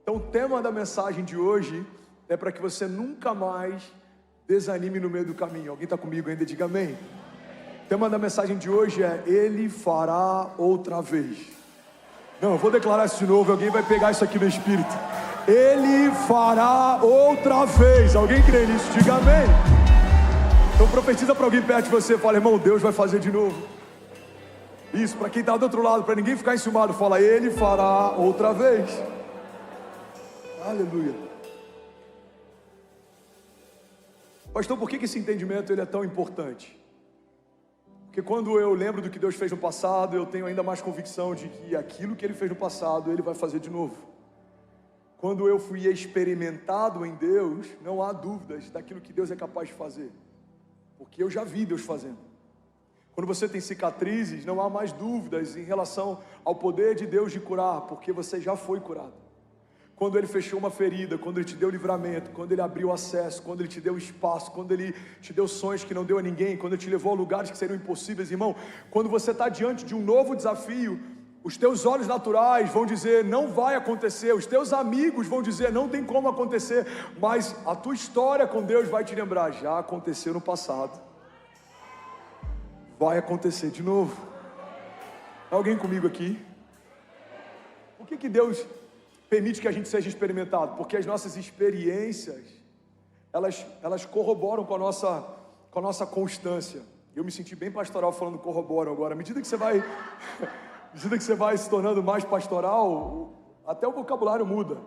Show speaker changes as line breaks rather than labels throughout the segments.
Então o tema da mensagem de hoje é para que você nunca mais desanime no meio do caminho. Alguém está comigo ainda? Diga amém. O tema da mensagem de hoje é: Ele fará outra vez. Não, eu vou declarar isso de novo, alguém vai pegar isso aqui no espírito. Ele fará outra vez. Alguém crê nisso? Diga amém. Então profetiza para alguém perto de você, fala: irmão, Deus vai fazer de novo. Isso, para quem está do outro lado, para ninguém ficar enciumado, fala: Ele fará outra vez. Aleluia. Pastor, por que esse entendimento ele é tão importante? Porque quando eu lembro do que Deus fez no passado, eu tenho ainda mais convicção de que aquilo que Ele fez no passado, Ele vai fazer de novo. Quando eu fui experimentado em Deus, não há dúvidas daquilo que Deus é capaz de fazer, porque eu já vi Deus fazendo. Quando você tem cicatrizes, não há mais dúvidas em relação ao poder de Deus de curar, porque você já foi curado. Quando Ele fechou uma ferida, quando Ele te deu livramento, quando Ele abriu acesso, quando Ele te deu espaço, quando Ele te deu sonhos que não deu a ninguém, quando Ele te levou a lugares que seriam impossíveis, irmão, quando você está diante de um novo desafio, os teus olhos naturais vão dizer: não vai acontecer, os teus amigos vão dizer: não tem como acontecer, mas a tua história com Deus vai te lembrar: já aconteceu no passado, vai acontecer de novo. Alguém comigo aqui? Por que Deus permite que a gente seja experimentado? Porque as nossas experiências, elas corroboram com a nossa constância. Eu me senti bem pastoral falando corroboram agora. À medida que você vai se tornando mais pastoral, até o vocabulário muda.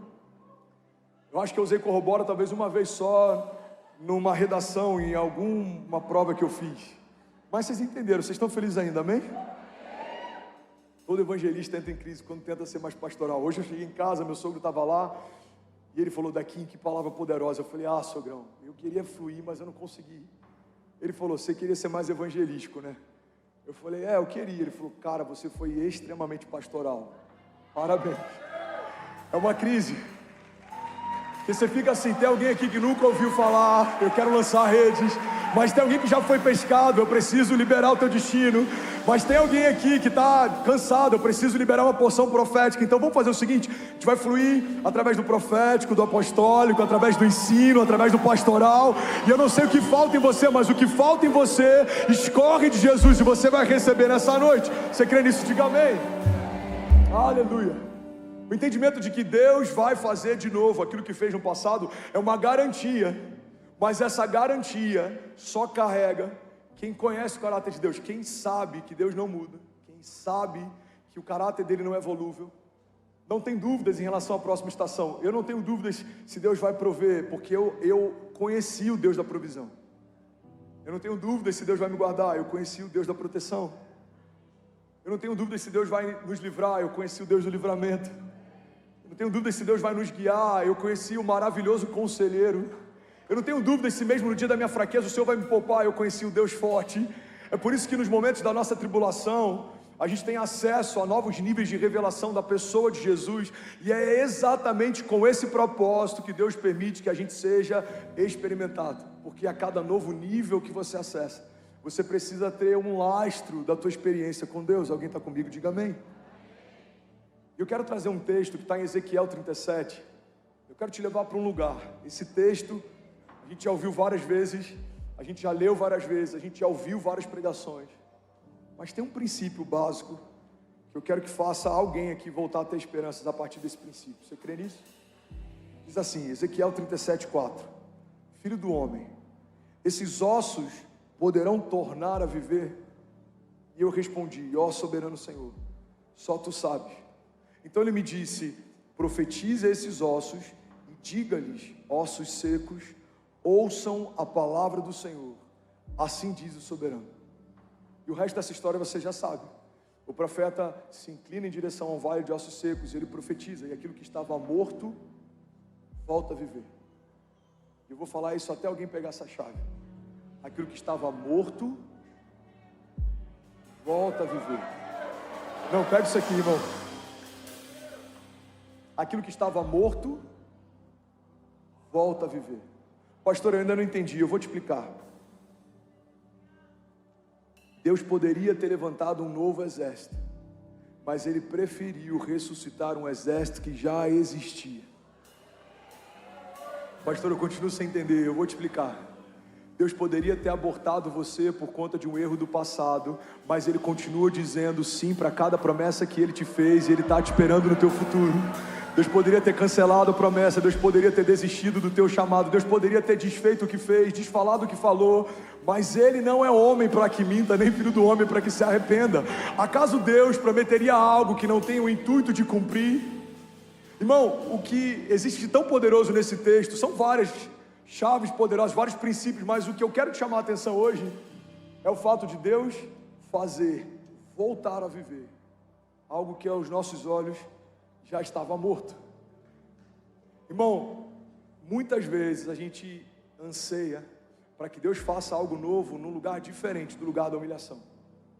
Eu acho que eu usei corrobora talvez uma vez só, numa redação, em alguma prova que eu fiz. Mas vocês entenderam, vocês estão felizes ainda, amém? Todo evangelista entra em crise quando tenta ser mais pastoral. Hoje eu cheguei em casa, meu sogro estava lá, e ele falou: Daquim, que palavra poderosa. Eu falei: sogrão, eu queria fluir, mas eu não consegui. Ele falou: você queria ser mais evangelístico, né? Eu falei: eu queria. Ele falou: cara, você foi extremamente pastoral. Parabéns. É uma crise. Porque você fica assim: tem alguém aqui que nunca ouviu falar, eu quero lançar redes. Mas tem alguém que já foi pescado, eu preciso liberar o teu destino. Mas tem alguém aqui que está cansado, eu preciso liberar uma porção profética. Então vamos fazer o seguinte: a gente vai fluir através do profético, do apostólico, através do ensino, através do pastoral. E eu não sei o que falta em você, mas o que falta em você escorre de Jesus, e você vai receber nessa noite. Você crê nisso? Diga amém. Aleluia. O entendimento de que Deus vai fazer de novo aquilo que fez no passado é uma garantia. Mas essa garantia só carrega quem conhece o caráter de Deus, quem sabe que Deus não muda, quem sabe que o caráter dele não é volúvel. Não tem dúvidas em relação à próxima estação. Eu não tenho dúvidas se Deus vai prover, porque eu conheci o Deus da provisão. Eu não tenho dúvidas se Deus vai me guardar, eu conheci o Deus da proteção. Eu não tenho dúvidas se Deus vai nos livrar, eu conheci o Deus do livramento. Eu não tenho dúvidas se Deus vai nos guiar, eu conheci o maravilhoso conselheiro. Eu não tenho dúvidas se mesmo no dia da minha fraqueza o Senhor vai me poupar, eu conheci o Deus forte. É por isso que nos momentos da nossa tribulação, a gente tem acesso a novos níveis de revelação da pessoa de Jesus. E é exatamente com esse propósito que Deus permite que a gente seja experimentado. Porque a cada novo nível que você acessa, você precisa ter um lastro da tua experiência com Deus. Alguém está comigo? Diga amém. Eu quero trazer um texto que está em Ezequiel 37. Eu quero te levar para um lugar. Esse texto a gente já ouviu várias vezes, a gente já leu várias vezes, a gente já ouviu várias pregações. Mas tem um princípio básico que eu quero que faça alguém aqui voltar a ter esperanças a partir desse princípio. Você crê nisso? Diz assim, Ezequiel 37:4: Filho do homem, esses ossos poderão tornar a viver? E eu respondi: ó soberano Senhor, só tu sabes. Então ele me disse: profetize a esses ossos e diga-lhes, ossos secos, ouçam a palavra do Senhor, assim diz o soberano. E o resto dessa história você já sabe. O profeta se inclina em direção ao vale de ossos secos, e ele profetiza, e aquilo que estava morto volta a viver. Eu vou falar isso até alguém pegar essa chave. Aquilo que estava morto volta a viver. Não, pega isso aqui, irmão. Aquilo que estava morto volta a viver. Pastor, eu ainda não entendi, eu vou te explicar. Deus poderia ter levantado um novo exército, mas Ele preferiu ressuscitar um exército que já existia. Pastor, eu continuo sem entender, eu vou te explicar. Deus poderia ter abortado você por conta de um erro do passado, mas Ele continua dizendo sim para cada promessa que Ele te fez, e Ele está te esperando no teu futuro. Deus poderia ter cancelado a promessa, Deus poderia ter desistido do teu chamado, Deus poderia ter desfeito o que fez, desfalado o que falou, mas Ele não é homem para que minta, nem filho do homem para que se arrependa. Acaso Deus prometeria algo que não tem o intuito de cumprir? Irmão, o que existe de tão poderoso nesse texto são várias chaves poderosas, vários princípios, mas o que eu quero te chamar a atenção hoje é o fato de Deus fazer, voltar a viver algo que aos nossos olhos já estava morto. Irmão, muitas vezes a gente anseia para que Deus faça algo novo num lugar diferente do lugar da humilhação.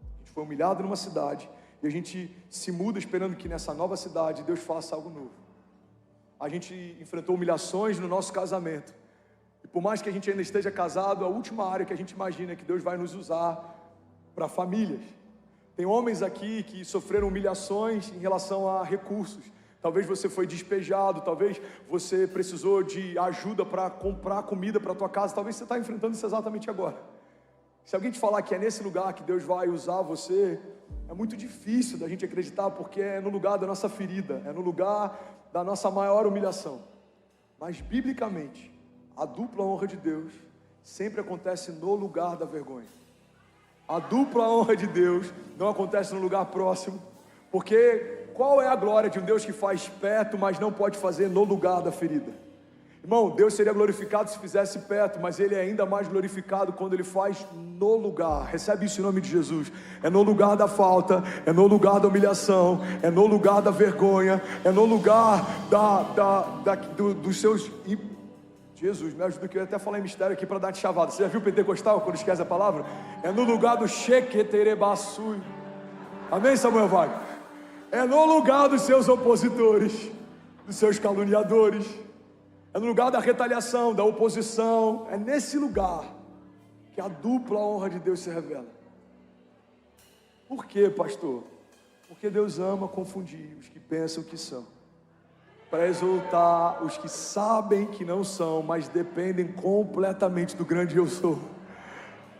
A gente foi humilhado numa cidade e a gente se muda esperando que nessa nova cidade Deus faça algo novo. A gente enfrentou humilhações no nosso casamento. E por mais que a gente ainda esteja casado, a última área que a gente imagina é que Deus vai nos usar para famílias. Tem homens aqui que sofreram humilhações em relação a recursos. Talvez você foi despejado, talvez você precisou de ajuda para comprar comida para a tua casa, talvez você está enfrentando isso exatamente agora. Se alguém te falar que é nesse lugar que Deus vai usar você, é muito difícil da gente acreditar, porque é no lugar da nossa ferida, é no lugar da nossa maior humilhação. Mas biblicamente, a dupla honra de Deus sempre acontece no lugar da vergonha. A dupla honra de Deus não acontece no lugar próximo, porque qual é a glória de um Deus que faz perto, mas não pode fazer no lugar da ferida? Irmão, Deus seria glorificado se fizesse perto, mas Ele é ainda mais glorificado quando Ele faz no lugar. Recebe isso em nome de Jesus. É no lugar da falta, é no lugar da humilhação, é no lugar da vergonha, é no lugar dos seus... Jesus, me ajuda que eu ia até falar em mistério aqui para dar de chavada. Você já viu o pentecostal quando esquece a palavra? É no lugar do sheketerebassui. Amém, Samuel Wagner? É no lugar dos seus opositores, dos seus caluniadores. É no lugar da retaliação, da oposição. É nesse lugar que a dupla honra de Deus se revela. Por quê, pastor? Porque Deus ama confundir os que pensam que são, para exaltar os que sabem que não são, mas dependem completamente do grande eu sou.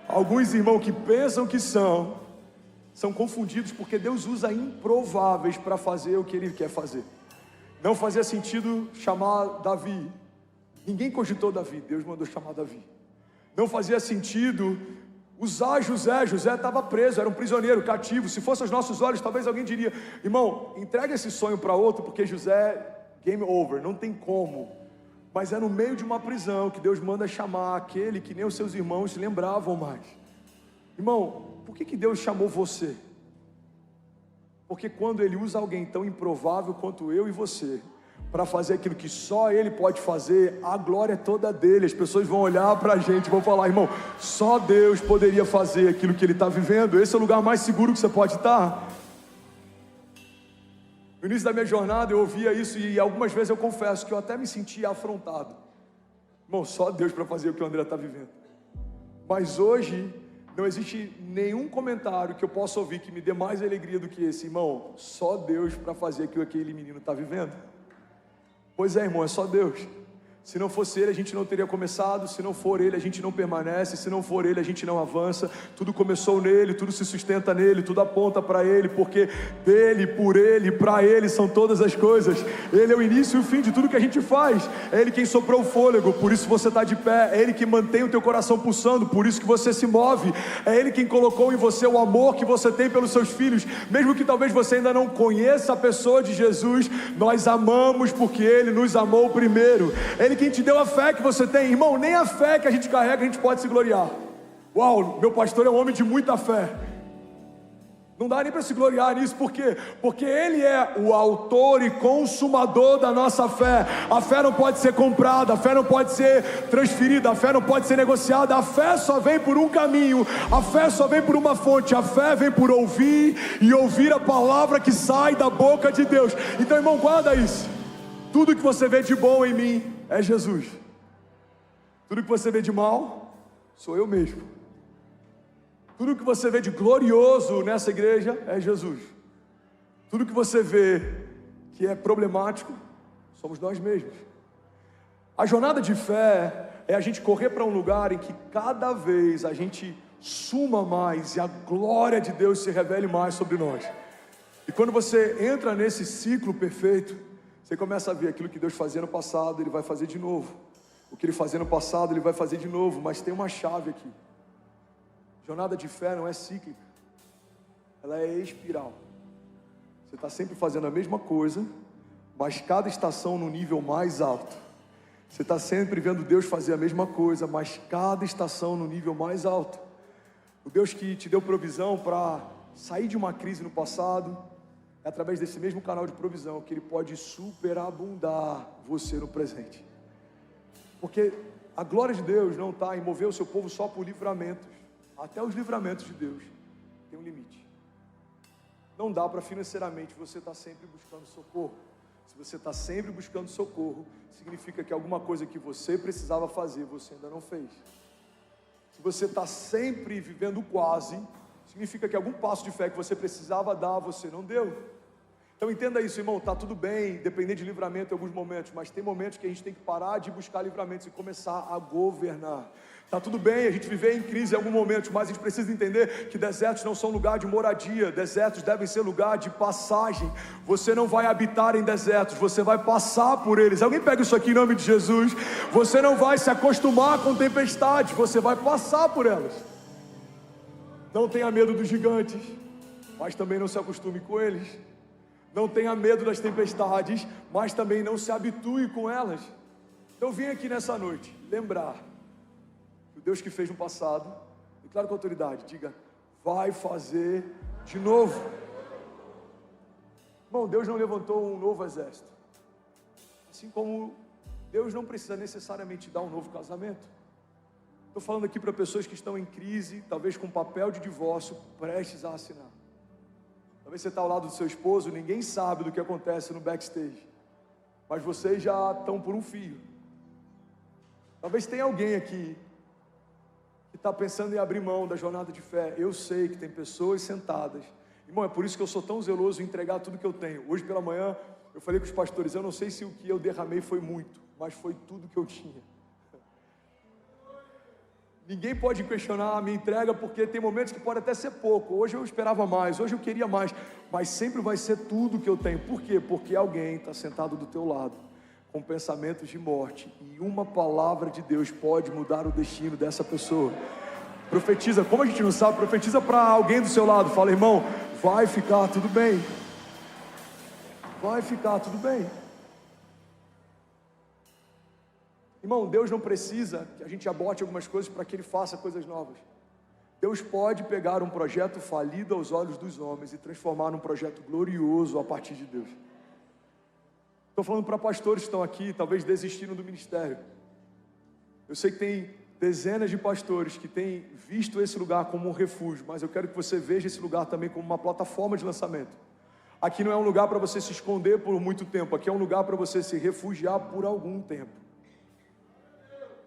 Alguns irmãos que pensam que são confundidos porque Deus usa improváveis para fazer o que Ele quer fazer. Não fazia sentido chamar Davi. Ninguém cogitou Davi, Deus mandou chamar Davi. Não fazia sentido usar José. José estava preso, era um prisioneiro, cativo. Se fosse aos nossos olhos, talvez alguém diria: irmão, entrega esse sonho para outro, porque José... game over, não tem como. Mas é no meio de uma prisão que Deus manda chamar aquele que nem os seus irmãos se lembravam mais. Irmão, por que Deus chamou você? Porque quando Ele usa alguém tão improvável quanto eu e você para fazer aquilo que só Ele pode fazer, a glória é toda dele. As pessoas vão olhar para a gente e vão falar: irmão, só Deus poderia fazer aquilo que Ele está vivendo. Esse é o lugar mais seguro que você pode estar. No início da minha jornada eu ouvia isso e algumas vezes eu confesso que eu até me sentia afrontado. Irmão, só Deus para fazer o que o André está vivendo. Mas hoje não existe nenhum comentário que eu possa ouvir que me dê mais alegria do que esse: irmão, só Deus para fazer aquilo que aquele menino está vivendo. Pois é, irmão, é só Deus. Se não fosse Ele, a gente não teria começado. Se não for Ele, a gente não permanece. Se não for Ele, a gente não avança. Tudo começou nele, tudo se sustenta nele, tudo aponta para Ele, porque dele, por Ele, para Ele são todas as coisas. Ele é o início e o fim de tudo que a gente faz. É Ele quem soprou o fôlego, por isso você está de pé. É Ele que mantém o teu coração pulsando, por isso que você se move. É Ele quem colocou em você o amor que você tem pelos seus filhos. Mesmo que talvez você ainda não conheça a pessoa de Jesus, nós amamos porque Ele nos amou primeiro. Ele quem te deu a fé que você tem. Irmão, nem a fé que a gente carrega a gente pode se gloriar. Uau, meu pastor é um homem de muita fé. Não dá nem para se gloriar nisso. Por quê? Porque Ele é o autor e consumador da nossa fé. A fé não pode ser comprada, a fé não pode ser transferida, a fé não pode ser negociada. A fé só vem por um caminho, a fé só vem por uma fonte. A fé vem por ouvir e ouvir a palavra que sai da boca de Deus. Então, irmão, guarda isso. Tudo que você vê de bom em mim é Jesus. Tudo que você vê de mal sou eu mesmo. Tudo que você vê de glorioso nessa igreja é Jesus. Tudo que você vê que é problemático somos nós mesmos. A jornada de fé é a gente correr para um lugar em que cada vez a gente suma mais e a glória de Deus se revele mais sobre nós. E quando você entra nesse ciclo perfeito, você começa a ver aquilo que Deus fazia no passado, Ele vai fazer de novo. O que Ele fazia no passado, Ele vai fazer de novo. Mas tem uma chave aqui. Jornada de fé não é cíclica, ela é espiral. Você está sempre fazendo a mesma coisa, mas cada estação no nível mais alto. Você está sempre vendo Deus fazer a mesma coisa, mas cada estação no nível mais alto. O Deus que te deu provisão para sair de uma crise no passado, é através desse mesmo canal de provisão que Ele pode superabundar você no presente. Porque a glória de Deus não está em mover o seu povo só por livramentos. Até os livramentos de Deus tem um limite. Não dá para financeiramente você estar sempre buscando socorro. Se você está sempre buscando socorro, significa que alguma coisa que você precisava fazer, você ainda não fez. Se você está sempre vivendo quase, significa que algum passo de fé que você precisava dar, você não deu. Então entenda isso, irmão, está tudo bem depender de livramento em alguns momentos, mas tem momentos que a gente tem que parar de buscar livramentos e começar a governar. Está tudo bem a gente viver em crise em algum momento, mas a gente precisa entender que desertos não são lugar de moradia, desertos devem ser lugar de passagem. Você não vai habitar em desertos, você vai passar por eles. Alguém pega isso aqui em nome de Jesus. Você não vai se acostumar com tempestades, você vai passar por elas. Não tenha medo dos gigantes, mas também não se acostume com eles. Não tenha medo das tempestades, mas também não se habitue com elas. Então eu vim aqui nessa noite lembrar que o Deus que fez no passado, declaro com autoridade, diga, vai fazer de novo. Irmão, Deus não levantou um novo exército. Assim como Deus não precisa necessariamente dar um novo casamento. Estou falando aqui para pessoas que estão em crise, talvez com papel de divórcio prestes a assinar. Talvez você está ao lado do seu esposo, ninguém sabe do que acontece no backstage, mas vocês já estão por um fio. Talvez tenha alguém aqui que está pensando em abrir mão da jornada de fé. Eu sei que tem pessoas sentadas. Irmão, é por isso que eu sou tão zeloso em entregar tudo que eu tenho. Hoje pela manhã eu falei com os pastores, eu não sei se o que eu derramei foi muito, mas foi tudo que eu tinha. Ninguém pode questionar a minha entrega, porque tem momentos que pode até ser pouco. Hoje eu esperava mais, hoje eu queria mais, mas sempre vai ser tudo que eu tenho. Por quê? Porque alguém está sentado do teu lado, com pensamentos de morte, e uma palavra de Deus pode mudar o destino dessa pessoa. Profetiza, como a gente não sabe, profetiza para alguém do seu lado. Fala, irmão, vai ficar tudo bem. Vai ficar tudo bem. Irmão, Deus não precisa que a gente aborte algumas coisas para que Ele faça coisas novas. Deus pode pegar um projeto falido aos olhos dos homens e transformar num projeto glorioso a partir de Deus. Estou falando para pastores que estão aqui, talvez desistiram do ministério. Eu sei que tem dezenas de pastores que têm visto esse lugar como um refúgio, mas eu quero que você veja esse lugar também como uma plataforma de lançamento. Aqui não é um lugar para você se esconder por muito tempo, aqui é um lugar para você se refugiar por algum tempo.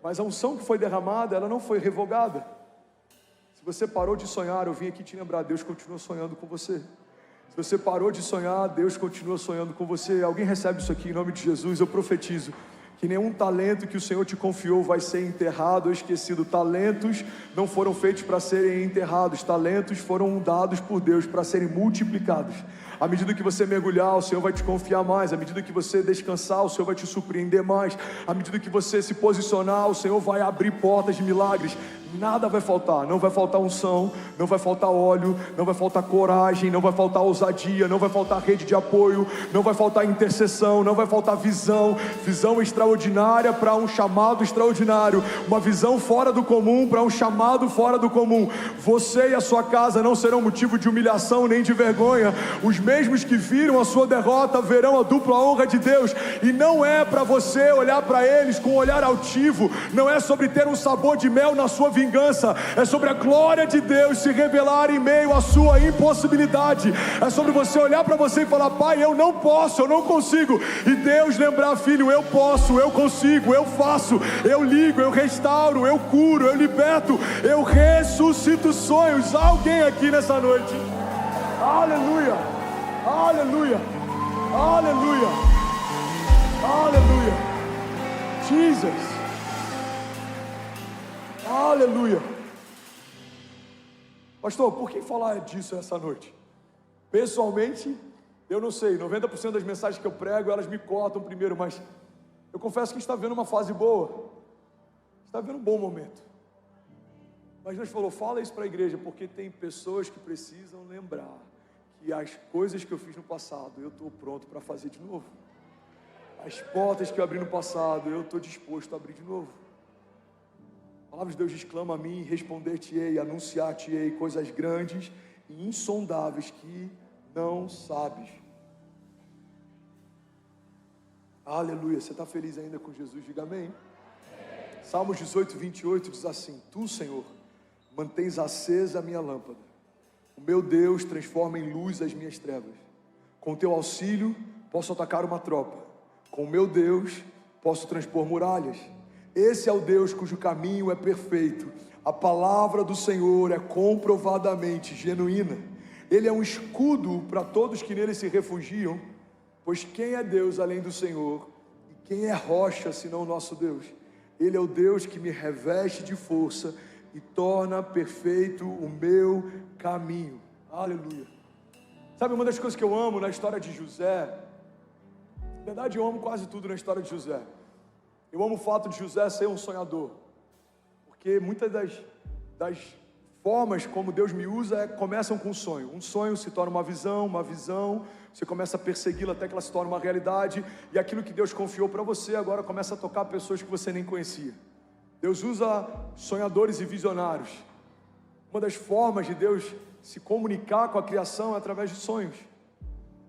Mas a unção que foi derramada, ela não foi revogada. Se você parou de sonhar, eu vim aqui te lembrar, Deus continua sonhando com você. Se você parou de sonhar, Deus continua sonhando com você. Alguém recebe isso aqui em nome de Jesus? Eu profetizo que nenhum talento que o Senhor te confiou vai ser enterrado ou esquecido. Talentos não foram feitos para serem enterrados, talentos foram dados por Deus para serem multiplicados. À medida que você mergulhar, o Senhor vai te confiar mais. À medida que você descansar, o Senhor vai te surpreender mais. À medida que você se posicionar, o Senhor vai abrir portas de milagres. Nada vai faltar, não vai faltar unção, não vai faltar óleo, não vai faltar coragem, não vai faltar ousadia, não vai faltar rede de apoio, não vai faltar intercessão, não vai faltar visão extraordinária para um chamado extraordinário, uma visão fora do comum para um chamado fora do comum. Você e a sua casa não serão motivo de humilhação nem de vergonha. Os mesmos que viram a sua derrota verão a dupla honra de Deus, e não é para você olhar para eles com um olhar altivo, não é sobre ter um sabor de mel na sua vingança, é sobre a glória de Deus se revelar em meio à sua impossibilidade. É sobre você olhar para você e falar, Pai, eu não posso, eu não consigo, e Deus lembrar, filho, eu posso, eu consigo, eu faço, eu ligo, eu restauro, eu curo, eu liberto, eu ressuscito sonhos. Alguém aqui nessa noite? Aleluia, aleluia, aleluia, aleluia. Jesus. Aleluia. Pastor, por que falar disso essa noite? Pessoalmente, eu não sei, 90% das mensagens que eu prego, elas me cortam primeiro, mas eu confesso que está vendo uma fase boa, está vendo um bom momento. Mas Deus falou, fala isso para a igreja, porque tem pessoas que precisam lembrar que as coisas que eu fiz no passado, eu estou pronto para fazer de novo. As portas que eu abri no passado, eu estou disposto a abrir de novo. A palavra de Deus diz, clama a mim, responder-te-ei, anunciar-te-ei coisas grandes e insondáveis que não sabes. Aleluia, você está feliz ainda com Jesus? Diga amém. Salmos 18, 28 diz assim, tu, Senhor, mantens acesa a minha lâmpada. O meu Deus transforma em luz as minhas trevas. Com teu auxílio, posso atacar uma tropa. Com o meu Deus, posso transpor muralhas. Esse é o Deus cujo caminho é perfeito. A palavra do Senhor é comprovadamente genuína. Ele é um escudo para todos que nele se refugiam, pois quem é Deus além do Senhor? E quem é rocha senão o nosso Deus? Ele é o Deus que me reveste de força e torna perfeito o meu caminho. Aleluia. Sabe uma das coisas que eu amo na história de José? Na verdade eu amo quase tudo na história de José. Eu amo o fato de José ser um sonhador, porque muitas das formas como Deus me usa começam com um sonho se torna uma visão, você começa a persegui-la até que ela se torne uma realidade, e aquilo que Deus confiou para você agora começa a tocar pessoas que você nem conhecia. Deus usa sonhadores e visionários. Uma das formas de Deus se comunicar com a criação é através de sonhos.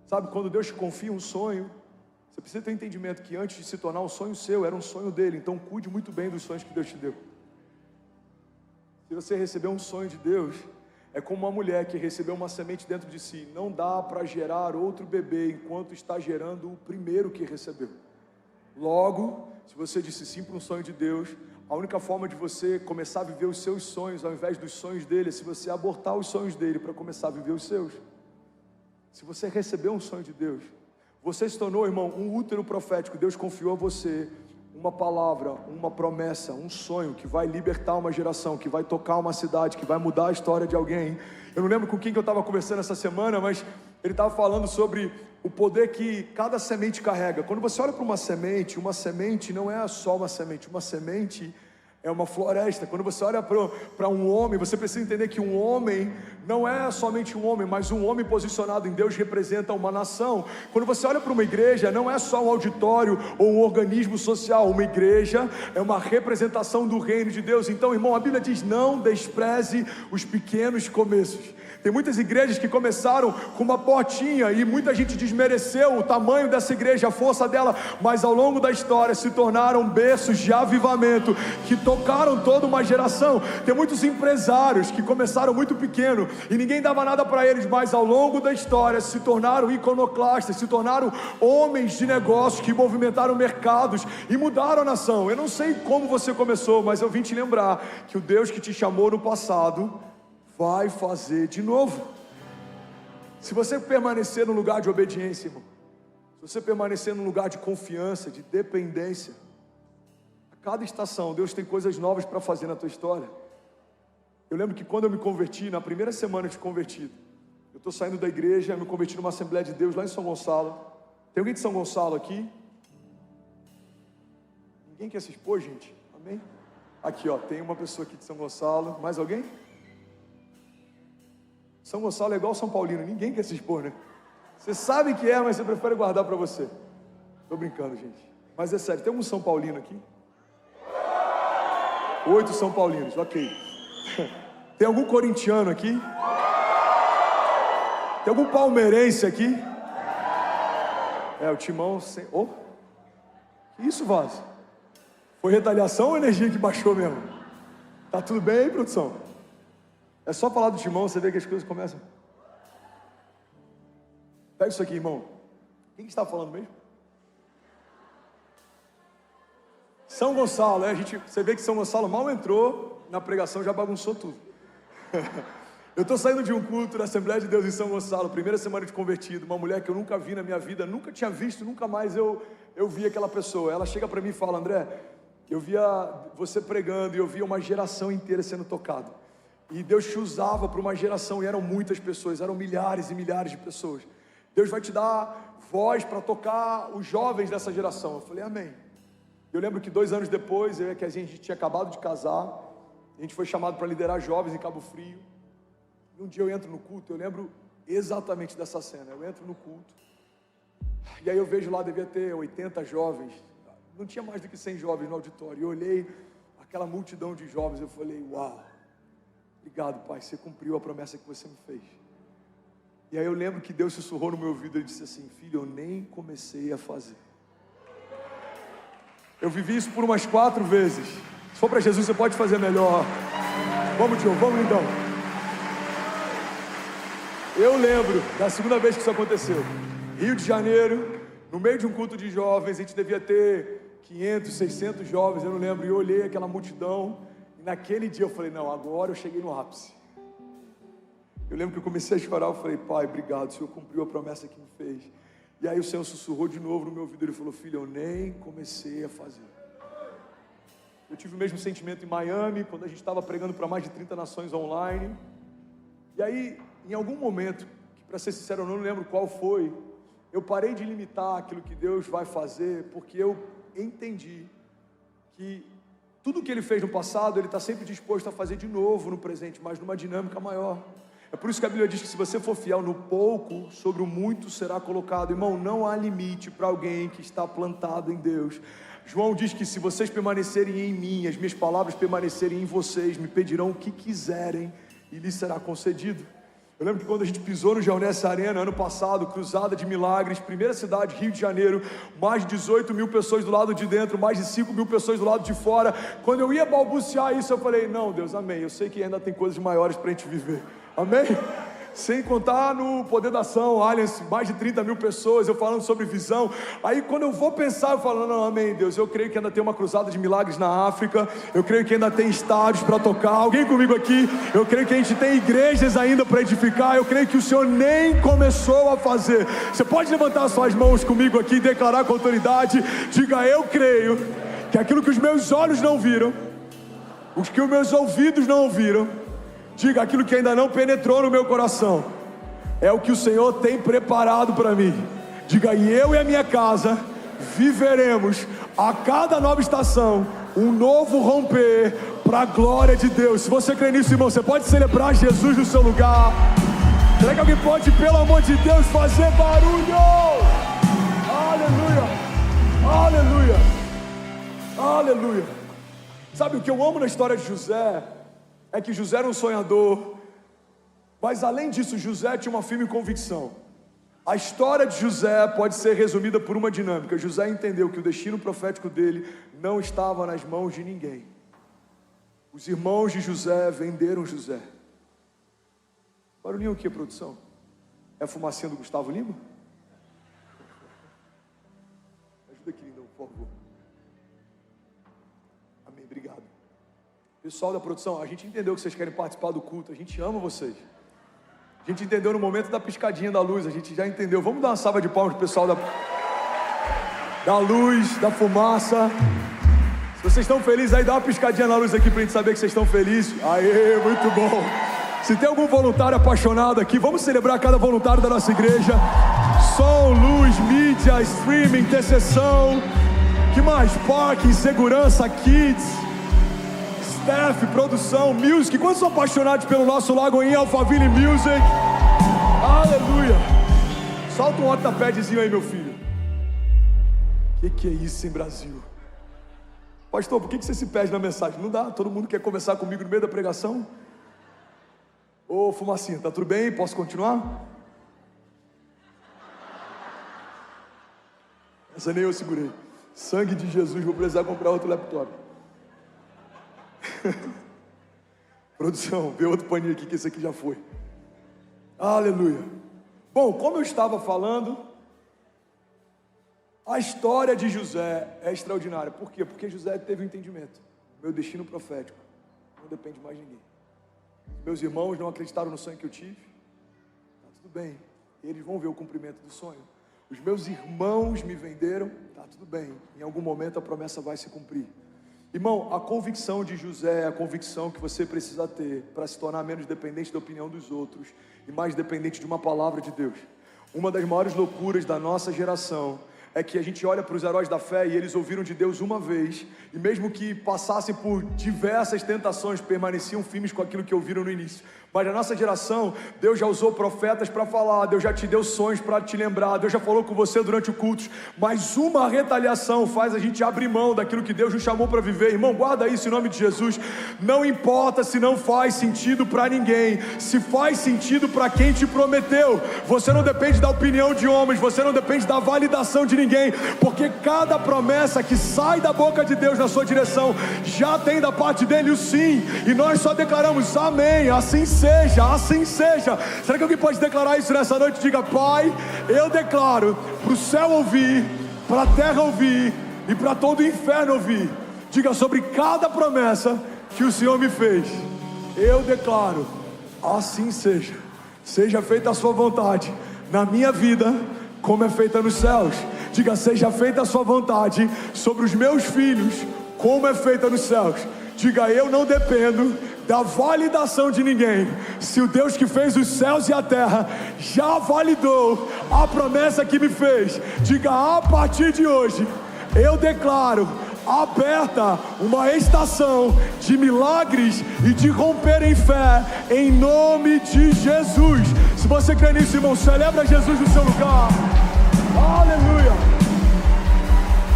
Sabe, quando Deus te confia um sonho, você precisa ter entendimento que antes de se tornar um sonho seu, era um sonho dele. Então cuide muito bem dos sonhos que Deus te deu. Se você receber um sonho de Deus, é como uma mulher que recebeu uma semente dentro de si. Não dá para gerar outro bebê enquanto está gerando o primeiro que recebeu. Logo, se você disse sim para um sonho de Deus, a única forma de você começar a viver os seus sonhos ao invés dos sonhos dele é se você abortar os sonhos dele para começar a viver os seus. Se você recebeu um sonho de Deus, você se tornou, irmão, um útero profético. Deus confiou a você uma palavra, uma promessa, um sonho que vai libertar uma geração, que vai tocar uma cidade, que vai mudar a história de alguém. Eu não lembro com quem que eu estava conversando essa semana, mas ele estava falando sobre o poder que cada semente carrega. Quando você olha para uma semente não é só uma semente é uma floresta. Quando você olha para um homem, você precisa entender que um homem não é somente um homem, mas um homem posicionado em Deus representa uma nação. Quando você olha para uma igreja, não é só um auditório ou um organismo social. Uma igreja é uma representação do reino de Deus. Então, irmão, a Bíblia diz, não despreze os pequenos começos. Tem muitas igrejas que começaram com uma portinha e muita gente desmereceu o tamanho dessa igreja, a força dela, mas ao longo da história se tornaram berços de avivamento que tocaram toda uma geração. Tem muitos empresários que começaram muito pequeno e ninguém dava nada para eles, mas ao longo da história se tornaram iconoclastas, se tornaram homens de negócios que movimentaram mercados e mudaram a nação. Eu não sei como você começou, mas eu vim te lembrar que o Deus que te chamou no passado vai fazer de novo. Se você permanecer no lugar de obediência, irmão, se você permanecer no lugar de confiança, de dependência, a cada estação Deus tem coisas novas para fazer na tua história. Eu lembro que quando eu me converti, na primeira semana de convertido, eu estou saindo da igreja, eu me converti numa Assembleia de Deus lá em São Gonçalo. Tem alguém de São Gonçalo aqui? Ninguém quer se expor, gente? Amém? Aqui, ó, tem uma pessoa aqui de São Gonçalo. Mais alguém? São Gonçalo é igual São Paulino, ninguém quer se expor, né? Você sabe que é, mas você prefere guardar para você. Tô brincando, gente. Mas é sério, tem algum São Paulino aqui? 8 São Paulinos, ok. Tem algum corintiano aqui? Tem algum palmeirense aqui? É, o Timão sem... Oh, que isso, Vaz? Foi retaliação ou energia que baixou mesmo? Tá tudo bem aí, produção? É só falar do Timão, você vê que as coisas começam. Pega isso aqui, irmão. Quem que está falando mesmo? São Gonçalo, você vê que São Gonçalo mal entrou na pregação, já bagunçou tudo. Eu estou saindo de um culto da Assembleia de Deus em São Gonçalo, primeira semana de convertido, uma mulher que eu nunca vi na minha vida, nunca tinha visto, nunca mais eu eu vi aquela pessoa, ela chega para mim e fala: André, eu via você pregando e eu via uma geração inteira sendo tocada. E Deus te usava para uma geração, e eram muitas pessoas, eram milhares e milhares de pessoas. Deus vai te dar voz para tocar os jovens dessa geração. Eu falei: amém. Eu lembro que 2 anos depois, que a gente tinha acabado de casar, a gente foi chamado para liderar jovens em Cabo Frio. E um dia eu entro no culto, eu lembro exatamente dessa cena. Eu entro no culto, e aí eu vejo lá, devia ter 80 jovens, não tinha mais do que 100 jovens no auditório. Eu olhei aquela multidão de jovens, eu falei: uau, obrigado, Pai, você cumpriu a promessa que você me fez. E aí eu lembro que Deus sussurrou no meu ouvido e disse assim: filho, eu nem comecei a fazer. Eu vivi isso por umas 4 vezes. Se for para Jesus, você pode fazer melhor. Vamos, Diogo, vamos então. Eu lembro da segunda vez que isso aconteceu. Rio de Janeiro, no meio de um culto de jovens, a gente devia ter 500, 600 jovens, eu não lembro. E eu olhei aquela multidão, e naquele dia eu falei: não, agora eu cheguei no ápice. Eu lembro que eu comecei a chorar, eu falei: Pai, obrigado, o Senhor cumpriu a promessa que me fez. E aí o Senhor sussurrou de novo no meu ouvido, ele falou: filho, eu nem comecei a fazer. Eu tive o mesmo sentimento em Miami, quando a gente estava pregando para mais de 30 nações online. E aí, em algum momento, que para ser sincero eu não lembro qual foi, eu parei de limitar aquilo que Deus vai fazer, porque eu entendi que tudo que Ele fez no passado, Ele está sempre disposto a fazer de novo no presente, mas numa dinâmica maior. É por isso que a Bíblia diz que se você for fiel no pouco, sobre o muito será colocado. Irmão, não há limite para alguém que está plantado em Deus. João diz que se vocês permanecerem em mim, as minhas palavras permanecerem em vocês, me pedirão o que quiserem e lhes será concedido. Eu lembro que quando a gente pisou no Geonesse Arena, ano passado, Cruzada de Milagres, primeira cidade, Rio de Janeiro, mais de 18 mil pessoas do lado de dentro, mais de 5 mil pessoas do lado de fora. Quando eu ia balbuciar isso, eu falei: não, Deus, amém, eu sei que ainda tem coisas maiores para a gente viver, amém? Sem contar no Poder da Ação, Alliance, mais de 30 mil pessoas, eu falando sobre visão. Aí quando eu vou pensar, eu falo: não, amém, Deus, eu creio que ainda tem uma cruzada de milagres na África, eu creio que ainda tem estádios para tocar. Alguém comigo aqui? Eu creio que a gente tem igrejas ainda para edificar. Eu creio que o Senhor nem começou a fazer. Você pode levantar suas mãos comigo aqui e declarar com autoridade: diga: eu creio que aquilo que os meus olhos não viram, os que os meus ouvidos não ouviram, diga: aquilo que ainda não penetrou no meu coração, é o que o Senhor tem preparado para mim. Diga: e eu e a minha casa viveremos a cada nova estação um novo romper para a glória de Deus. Se você crê nisso, irmão, você pode celebrar Jesus no seu lugar. Será que alguém pode, pelo amor de Deus, fazer barulho? Aleluia, aleluia, aleluia. Sabe o que eu amo na história de José? É que José era um sonhador, mas além disso, José tinha uma firme convicção. A história de José pode ser resumida por uma dinâmica. José entendeu que o destino profético dele não estava nas mãos de ninguém. Os irmãos de José venderam José. Barulhinho aqui, produção? É a fumacinha do Gustavo Lima? Ajuda aqui, então, por favor. Amém, obrigado. Pessoal da produção, a gente entendeu que vocês querem participar do culto, a gente ama vocês. A gente entendeu no momento da piscadinha da luz, a gente já entendeu. Vamos dar uma salva de palmas pro pessoal da luz, da fumaça. Se vocês estão felizes aí, dá uma piscadinha na luz aqui pra gente saber que vocês estão felizes. Aê, muito bom. Se tem algum voluntário apaixonado aqui, vamos celebrar cada voluntário da nossa igreja. Som, luz, mídia, streaming, intercessão. Que mais? Parking, segurança, kids, staff, produção, music. Quantos são apaixonados pelo nosso Lagoinha Alphaville Music? Aleluia. Solta um ortopedezinho aí, meu filho. Que é isso, hein, Brasil? Pastor, por que você se perde na mensagem? Não dá, todo mundo quer conversar comigo no meio da pregação. Ô, fumacinha, tá tudo bem? Posso continuar? Essa nem eu segurei. Sangue de Jesus, vou precisar comprar outro laptop. Produção, vê outro paninho aqui, que esse aqui já foi. Aleluia. Bom, como eu estava falando, a história de José é extraordinária. Por quê? Porque José teve um entendimento. Meu destino profético não depende mais de ninguém. Meus irmãos não acreditaram no sonho que eu tive. Tá tudo bem, eles vão ver o cumprimento do sonho. Os meus irmãos me venderam, tá tudo bem, em algum momento a promessa vai se cumprir. Irmão, a convicção de José é a convicção que você precisa ter para se tornar menos dependente da opinião dos outros e mais dependente de uma palavra de Deus. Uma das maiores loucuras da nossa geração é que a gente olha para os heróis da fé e eles ouviram de Deus uma vez, e mesmo que passassem por diversas tentações, permaneciam firmes com aquilo que ouviram no início. Mas na nossa geração, Deus já usou profetas para falar, Deus já te deu sonhos para te lembrar, Deus já falou com você durante o culto, mas uma retaliação faz a gente abrir mão daquilo que Deus nos chamou para viver. Irmão, guarda isso em nome de Jesus. Não importa se não faz sentido para ninguém, se faz sentido para quem te prometeu. Você não depende da opinião de homens, você não depende da validação de ninguém, porque cada promessa que sai da boca de Deus na sua direção, já tem da parte dele o sim, e nós só declaramos amém, assim seja, assim seja. Será que alguém pode declarar isso nessa noite? Diga: Pai, eu declaro para o céu ouvir, para a terra ouvir e para todo o inferno ouvir. Diga sobre cada promessa que o Senhor me fez: eu declaro, assim seja, seja feita a sua vontade na minha vida, como é feita nos céus. Diga: seja feita a sua vontade sobre os meus filhos, como é feita nos céus. Diga: eu não dependo da validação de ninguém. Se o Deus que fez os céus e a terra já validou a promessa que me fez, diga: a partir de hoje eu declaro aberta uma estação de milagres e de romper em fé, em nome de Jesus. Se você crê nisso, irmão, celebra Jesus no seu lugar. Aleluia,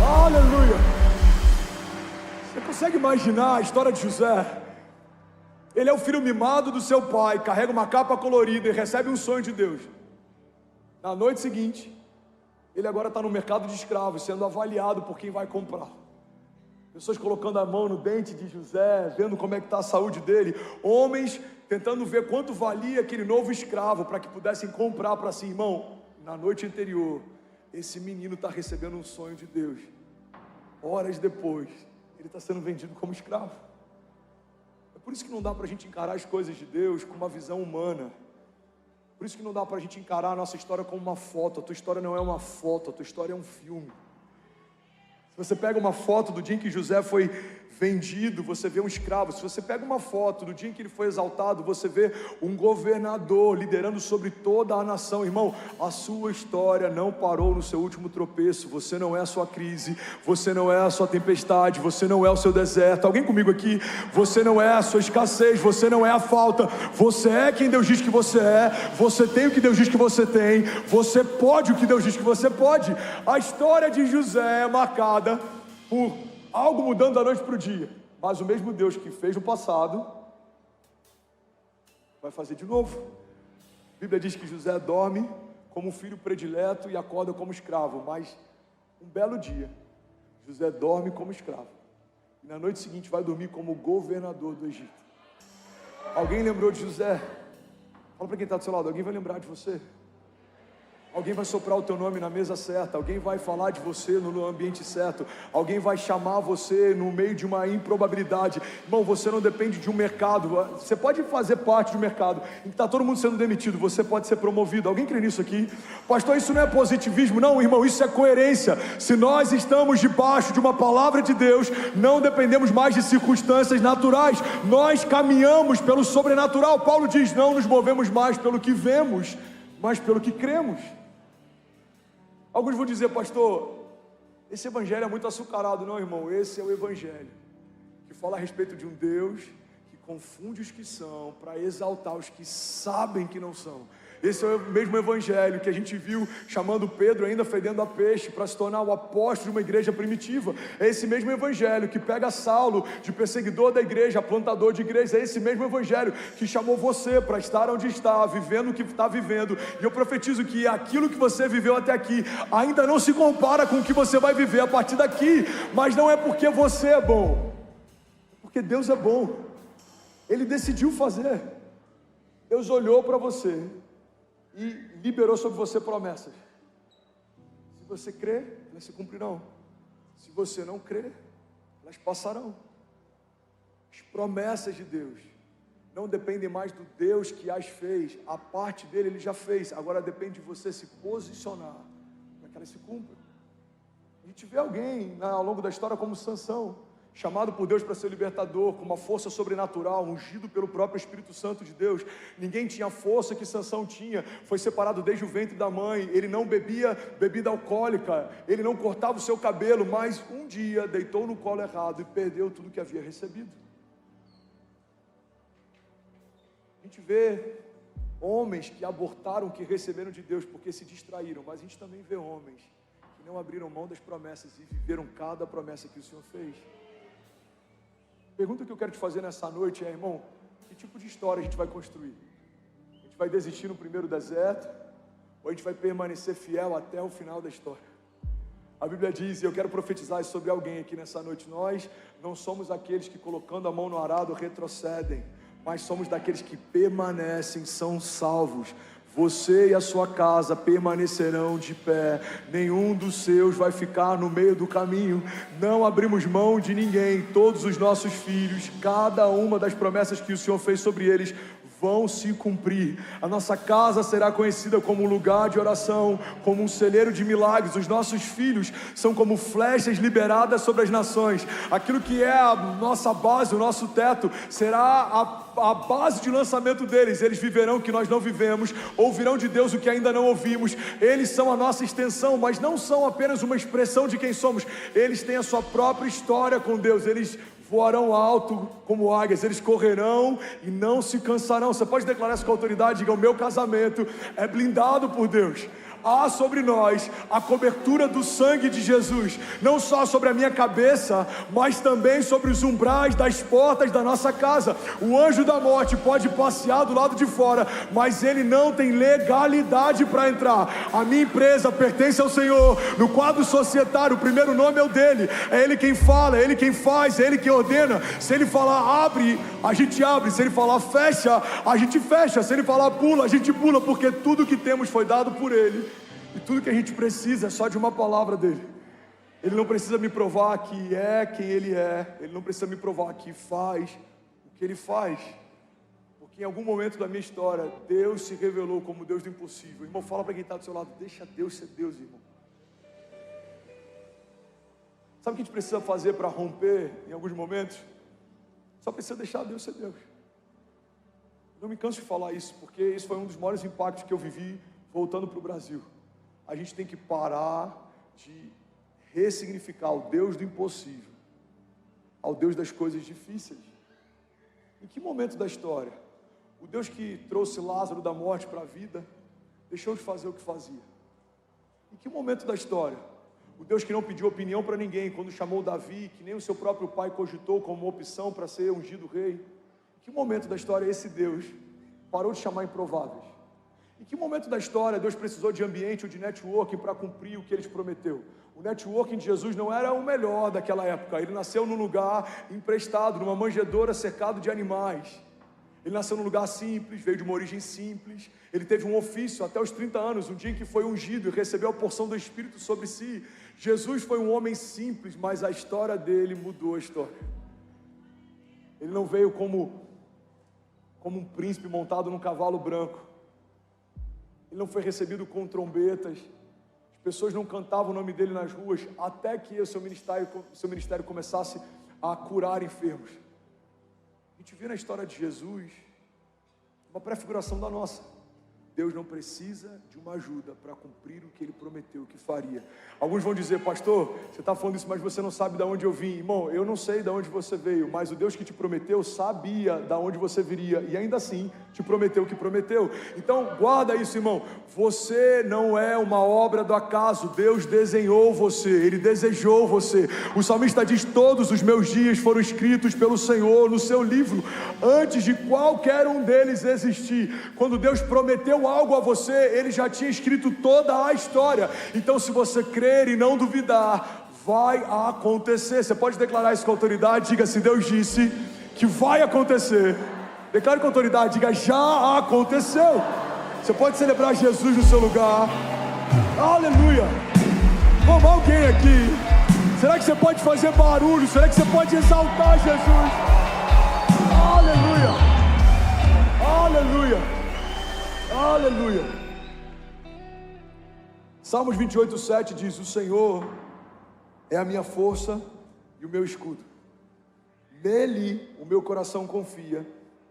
aleluia. Você consegue imaginar a história de José? Ele é o filho mimado do seu pai, carrega uma capa colorida e recebe um sonho de Deus. Na noite seguinte, ele agora está no mercado de escravos, sendo avaliado por quem vai comprar. Pessoas colocando a mão no dente de José, vendo como é que está a saúde dele. Homens tentando ver quanto valia aquele novo escravo para que pudessem comprar para si. Irmão, na noite anterior, esse menino está recebendo um sonho de Deus. Horas depois, ele está sendo vendido como escravo. É por isso que não dá para a gente encarar as coisas de Deus com uma visão humana. Por isso que não dá para a gente encarar a nossa história como uma foto. A tua história não é uma foto, a tua história é um filme. Se você pega uma foto do dia em que José foi vendido, você vê um escravo. Se você pega uma foto do dia em que ele foi exaltado, você vê um governador liderando sobre toda a nação. Irmão, a sua história não parou no seu último tropeço. Você não é a sua crise, você não é a sua tempestade, você não é o seu deserto. Alguém comigo aqui? Você não é a sua escassez, você não é a falta. Você é quem Deus diz que você é, você tem o que Deus diz que você tem, você pode o que Deus diz que você pode. A história de José é marcada por algo mudando da noite para o dia, mas o mesmo Deus que fez no passado vai fazer de novo. A Bíblia diz que José dorme como um filho predileto e acorda como escravo, mas um belo dia José dorme como escravo e na noite seguinte vai dormir como governador do Egito. Alguém lembrou de José? Fala para quem está do seu lado: alguém vai lembrar de você? Alguém vai soprar o teu nome na mesa certa, alguém vai falar de você no ambiente certo, alguém vai chamar você no meio de uma improbabilidade. Irmão, você não depende de um mercado. Você pode fazer parte de um mercado em que está todo mundo sendo demitido, você pode ser promovido. Alguém crê nisso aqui? Pastor, isso não é positivismo? Não, irmão, isso é coerência. Se nós estamos debaixo de uma palavra de Deus, não dependemos mais de circunstâncias naturais, nós caminhamos pelo sobrenatural. Paulo diz: não nos movemos mais pelo que vemos, mas pelo que cremos. Alguns vão dizer: pastor, esse evangelho é muito açucarado. Não, irmão, esse é o evangelho que fala a respeito de um Deus que confunde os que são para exaltar os que sabem que não são. Esse é o mesmo evangelho que a gente viu chamando Pedro, ainda fedendo a peixe, para se tornar o apóstolo de uma igreja primitiva. É esse mesmo evangelho que pega Saulo de perseguidor da igreja, plantador de igreja. É esse mesmo evangelho que chamou você para estar onde está, vivendo o que está vivendo. E eu profetizo que aquilo que você viveu até aqui ainda não se compara com o que você vai viver a partir daqui. Mas não é porque você é bom, é porque Deus é bom. Ele decidiu fazer. Deus olhou para você e liberou sobre você promessas. Se você crê, elas se cumprirão. Se você não crê, elas passarão. As promessas de Deus não dependem mais do Deus que as fez. A parte dele ele já fez. Agora depende de você se posicionar para elas se cumprem. A gente vê alguém ao longo da história como Sansão, chamado por Deus para ser libertador, com uma força sobrenatural, ungido pelo próprio Espírito Santo de Deus. Ninguém tinha a força que Sansão tinha, foi separado desde o ventre da mãe, ele não bebia bebida alcoólica, ele não cortava o seu cabelo, mas um dia deitou no colo errado e perdeu tudo que havia recebido. A gente vê homens que abortaram o que receberam de Deus porque se distraíram, mas a gente também vê homens que não abriram mão das promessas e viveram cada promessa que o Senhor fez. A pergunta que eu quero te fazer nessa noite é, irmão, que tipo de história a gente vai construir? A gente vai desistir no primeiro deserto, ou a gente vai permanecer fiel até o final da história? A Bíblia diz, e eu quero profetizar isso sobre alguém aqui nessa noite, nós não somos aqueles que colocando a mão no arado retrocedem, mas somos daqueles que permanecem, são salvos. Você e a sua casa permanecerão de pé, nenhum dos seus vai ficar no meio do caminho. Não abrimos mão de ninguém, todos os nossos filhos, cada uma das promessas que o Senhor fez sobre eles vão se cumprir. A nossa casa será conhecida como um lugar de oração, como um celeiro de milagres. Os nossos filhos são como flechas liberadas sobre as nações. Aquilo que é a nossa base, o nosso teto, será a base de lançamento deles. Eles viverão o que nós não vivemos, ouvirão de Deus o que ainda não ouvimos. Eles são a nossa extensão, mas não são apenas uma expressão de quem somos. Eles têm a sua própria história com Deus. Eles voarão alto como águias, eles correrão e não se cansarão. Você pode declarar isso com autoridade, diga: o meu casamento é blindado por Deus. Há sobre nós a cobertura do sangue de Jesus, não só sobre a minha cabeça, mas também sobre os umbrais das portas da nossa casa. O anjo da morte pode passear do lado de fora, mas ele não tem legalidade para entrar. A minha empresa pertence ao Senhor. No quadro societário, o primeiro nome é o dele. É ele quem fala, é ele quem faz, é ele quem ordena. Se ele falar abre, a gente abre. Se ele falar fecha, a gente fecha. Se ele falar pula, a gente pula, porque tudo que temos foi dado por ele. E tudo que a gente precisa é só de uma palavra dele. Ele não precisa me provar que é quem ele é. Ele não precisa me provar que faz o que ele faz. Porque em algum momento da minha história, Deus se revelou como Deus do impossível. Irmão, fala para quem está do seu lado: deixa Deus ser Deus, irmão. Sabe o que a gente precisa fazer para romper em alguns momentos? Só precisa deixar Deus ser Deus. Não me canso de falar isso, porque isso foi um dos maiores impactos que eu vivi voltando para o Brasil. A gente tem que parar de ressignificar o Deus do impossível ao Deus das coisas difíceis. Em que momento da história o Deus que trouxe Lázaro da morte para a vida deixou de fazer o que fazia? Em que momento da história o Deus que não pediu opinião para ninguém quando chamou Davi, que nem o seu próprio pai cogitou como opção para ser ungido rei? Em que momento da história esse Deus parou de chamar improváveis? Em que momento da história Deus precisou de ambiente ou de networking para cumprir o que Ele te prometeu? O networking de Jesus não era o melhor daquela época. Ele nasceu num lugar emprestado, numa manjedoura cercado de animais. Ele nasceu num lugar simples, veio de uma origem simples. Ele teve um ofício até os 30 anos, um dia em que foi ungido e recebeu a porção do Espírito sobre si. Jesus foi um homem simples, mas a história dele mudou a história. Ele não veio como um príncipe montado num cavalo branco. Ele não foi recebido com trombetas. As pessoas não cantavam o nome dele nas ruas, até que o seu ministério começasse a curar enfermos. A gente vê na história de Jesus uma prefiguração da nossa. Deus não precisa de uma ajuda para cumprir o que Ele prometeu que faria. Alguns vão dizer: pastor, você está falando isso, mas você não sabe de onde eu vim. Irmão, eu não sei de onde você veio, mas o Deus que te prometeu sabia de onde você viria, e ainda assim te prometeu o que prometeu. Então guarda isso, irmão. Você não é uma obra do acaso. Deus desenhou você, Ele desejou você. O salmista diz: todos os meus dias foram escritos pelo Senhor no seu livro, antes de qualquer um deles existir. Quando Deus prometeu algo a você, Ele já tinha escrito toda a história. Então, se você crer e não duvidar, vai acontecer. Você pode declarar isso com autoridade? Diga: se Deus disse que vai acontecer, declare com autoridade, diga: já aconteceu. Você pode celebrar Jesus no seu lugar. Aleluia. Vamos, alguém aqui? Será que você pode fazer barulho? Será que você pode exaltar Jesus? Aleluia. Aleluia. Aleluia. Salmos 28:7 diz: o Senhor é a minha força e o meu escudo. Nele o meu coração confia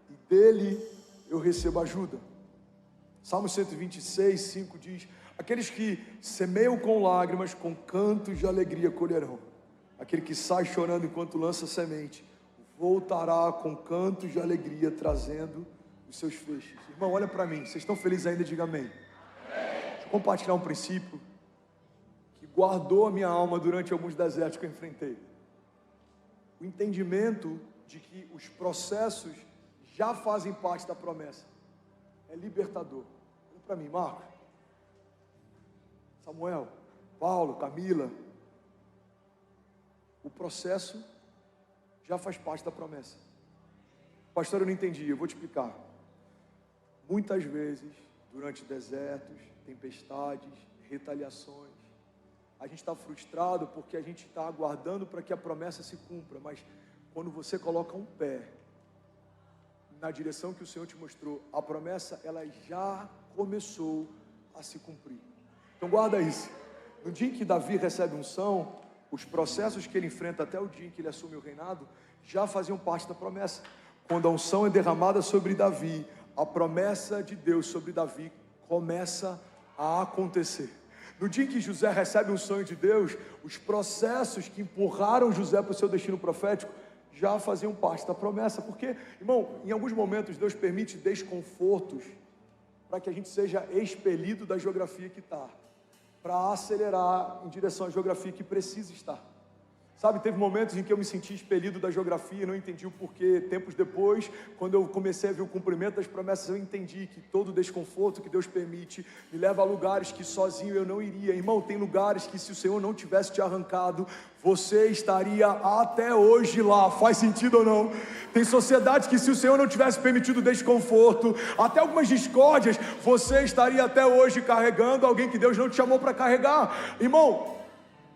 e dele eu recebo ajuda. Salmo 126:5 diz: aqueles que semeiam com lágrimas, com cantos de alegria colherão. Aquele que sai chorando enquanto lança semente, voltará com cantos de alegria, trazendo os seus feixes. Irmão, olha para mim, vocês estão felizes ainda? Diga amém. Deixa eu compartilhar um princípio que guardou a minha alma durante alguns desertos que eu enfrentei. O entendimento de que os processos já fazem parte da promessa é libertador. Olha para mim, Marcos, Samuel, Paulo, Camila. O processo já faz parte da promessa. Pastor, eu não entendi, eu vou te explicar. Muitas vezes, durante desertos, tempestades, retaliações, a gente está frustrado porque a gente está aguardando para que a promessa se cumpra, mas quando você coloca um pé na direção que o Senhor te mostrou, a promessa, ela já começou a se cumprir. Então guarda isso. No dia em que Davi recebe unção, os processos que ele enfrenta até o dia em que ele assume o reinado, já faziam parte da promessa. Quando a unção é derramada sobre Davi, a promessa de Deus sobre Davi começa a acontecer. No dia em que José recebe um sonho de Deus, os processos que empurraram José para o seu destino profético já faziam parte da promessa. Porque, irmão, em alguns momentos Deus permite desconfortos para que a gente seja expelido da geografia que está, para acelerar em direção à geografia que precisa estar. Sabe, teve momentos em que eu me senti expelido da geografia e não entendi o porquê. Tempos depois, quando eu comecei a ver o cumprimento das promessas, eu entendi que todo desconforto que Deus permite me leva a lugares que sozinho eu não iria. Irmão, tem lugares que se o Senhor não tivesse te arrancado, você estaria até hoje lá. Faz sentido ou não? Tem sociedades que se o Senhor não tivesse permitido desconforto, até algumas discórdias, você estaria até hoje carregando alguém que Deus não te chamou para carregar. Irmão,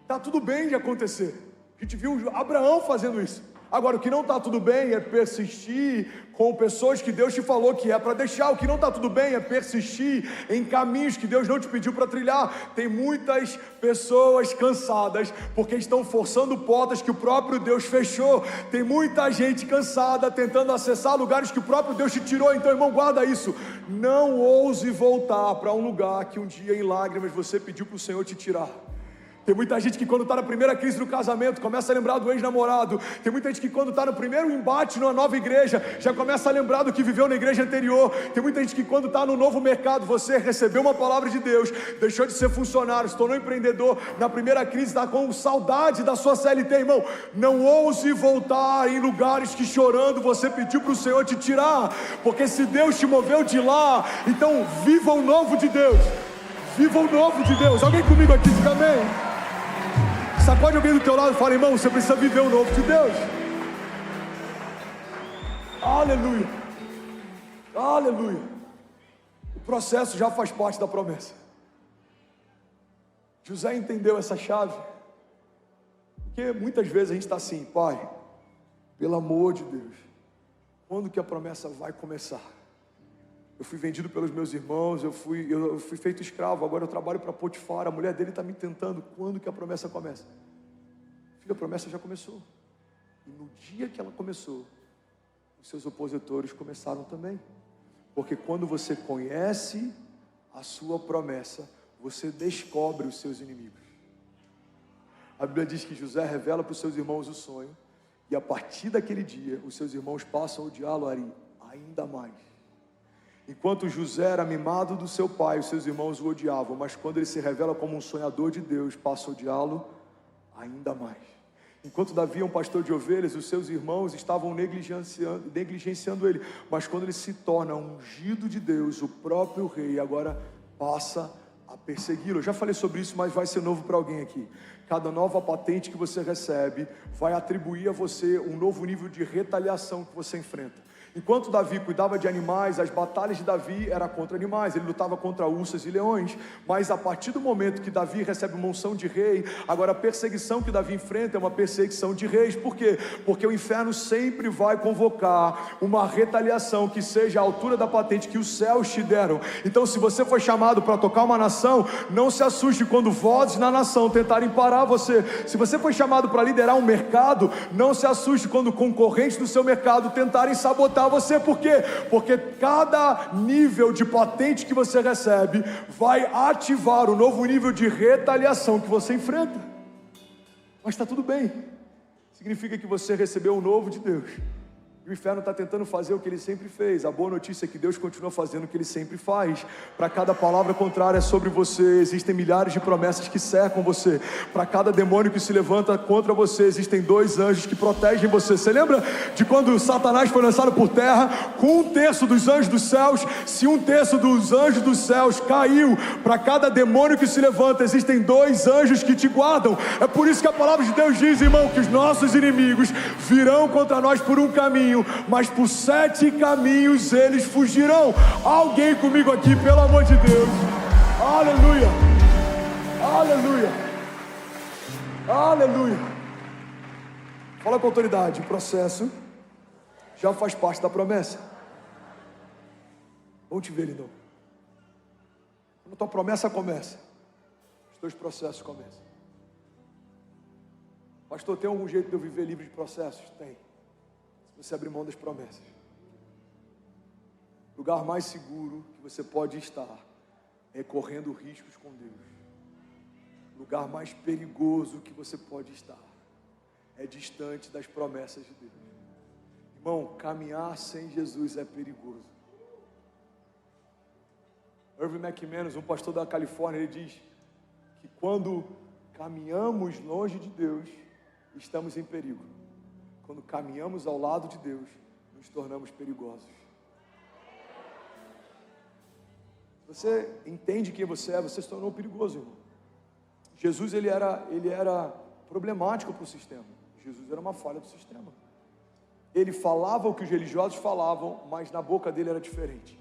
tá tudo bem de acontecer. A gente viu Abraão fazendo isso. Agora, o que não está tudo bem é persistir com pessoas que Deus te falou que é para deixar. O que não está tudo bem é persistir em caminhos que Deus não te pediu para trilhar. Tem muitas pessoas cansadas porque estão forçando portas que o próprio Deus fechou. Tem muita gente cansada tentando acessar lugares que o próprio Deus te tirou. Então, irmão, guarda isso. Não ouse voltar para um lugar que um dia em lágrimas você pediu para o Senhor te tirar. Tem muita gente que quando está na primeira crise do casamento, começa a lembrar do ex-namorado. Tem muita gente que quando está no primeiro embate numa nova igreja, já começa a lembrar do que viveu na igreja anterior. Tem muita gente que quando está no novo mercado, você recebeu uma palavra de Deus, deixou de ser funcionário, se tornou empreendedor, na primeira crise está com saudade da sua CLT, irmão. Não ouse voltar em lugares que chorando você pediu para o Senhor te tirar, porque se Deus te moveu de lá, então viva o novo de Deus. Viva o novo de Deus. Alguém comigo aqui, diga amém. Sacode alguém do teu lado e fala: irmão, você precisa viver o novo de Deus. Aleluia. Aleluia. O processo já faz parte da promessa. José entendeu essa chave. Porque muitas vezes a gente está assim: pai, pelo amor de Deus, quando que a promessa vai começar? Eu fui vendido pelos meus irmãos, eu fui feito escravo, agora eu trabalho para Potifar, a mulher dele está me tentando. Quando que a promessa começa? Filho, a promessa já começou. E no dia que ela começou, os seus opositores começaram também. Porque quando você conhece a sua promessa, você descobre os seus inimigos. A Bíblia diz que José revela para os seus irmãos o sonho, e a partir daquele dia, os seus irmãos passam a odiá-lo ainda mais. Enquanto José era mimado do seu pai, os seus irmãos o odiavam, mas quando ele se revela como um sonhador de Deus, passa a odiá-lo ainda mais. Enquanto Davi é um pastor de ovelhas, os seus irmãos estavam negligenciando ele, mas quando ele se torna ungido de Deus, o próprio rei agora passa a persegui-lo. Eu já falei sobre isso, mas vai ser novo para alguém aqui. Cada nova patente que você recebe vai atribuir a você um novo nível de retaliação que você enfrenta. Enquanto Davi cuidava de animais, as batalhas de Davi eram contra animais, ele lutava contra ursas e leões, mas a partir do momento que Davi recebe uma unção de rei, agora a perseguição que Davi enfrenta é uma perseguição de reis. Por quê? Porque o inferno sempre vai convocar uma retaliação que seja a altura da patente que os céus te deram. Então, se você foi chamado para tocar uma nação, não se assuste quando vozes na nação tentarem parar você. Se você foi chamado para liderar um mercado, não se assuste quando concorrentes do seu mercado tentarem sabotar você. Por quê? Porque cada nível de patente que você recebe vai ativar o novo nível de retaliação que você enfrenta. Mas está tudo bem, significa que você recebeu o novo de Deus. E o inferno está tentando fazer o que ele sempre fez. A boa notícia é que Deus continua fazendo o que ele sempre faz. Para cada palavra contrária sobre você, existem milhares de promessas que cercam você. Para cada demônio que se levanta contra você, existem 2 anjos que protegem você. Você lembra de quando Satanás foi lançado por terra? Com 1/3 dos anjos dos céus, se 1/3 dos anjos dos céus caiu, para cada demônio que se levanta, existem 2 anjos que te guardam. É por isso que a palavra de Deus diz, irmão, que os nossos inimigos virão contra nós por um caminho, mas por 7 caminhos eles fugirão. Alguém comigo aqui, pelo amor de Deus. Aleluia, aleluia, aleluia. Fala com autoridade, o processo já faz parte da promessa. Vamos te ver, lindão. Quando a tua promessa começa, os teus processos começam. Pastor, tem algum jeito de eu viver livre de processos? Tem. Você abrir mão das promessas. O lugar mais seguro que você pode estar é correndo riscos com Deus. O lugar mais perigoso que você pode estar é distante das promessas de Deus. Irmão, caminhar sem Jesus é perigoso. Irving McManus, um pastor da Califórnia, ele diz que quando caminhamos longe de Deus, estamos em perigo. Quando caminhamos ao lado de Deus, nos tornamos perigosos. Você entende quem você é, você se tornou perigoso, irmão. Jesus, ele era problemático para o sistema. Jesus era uma falha do sistema. Ele falava o que os religiosos falavam, mas na boca dele era diferente.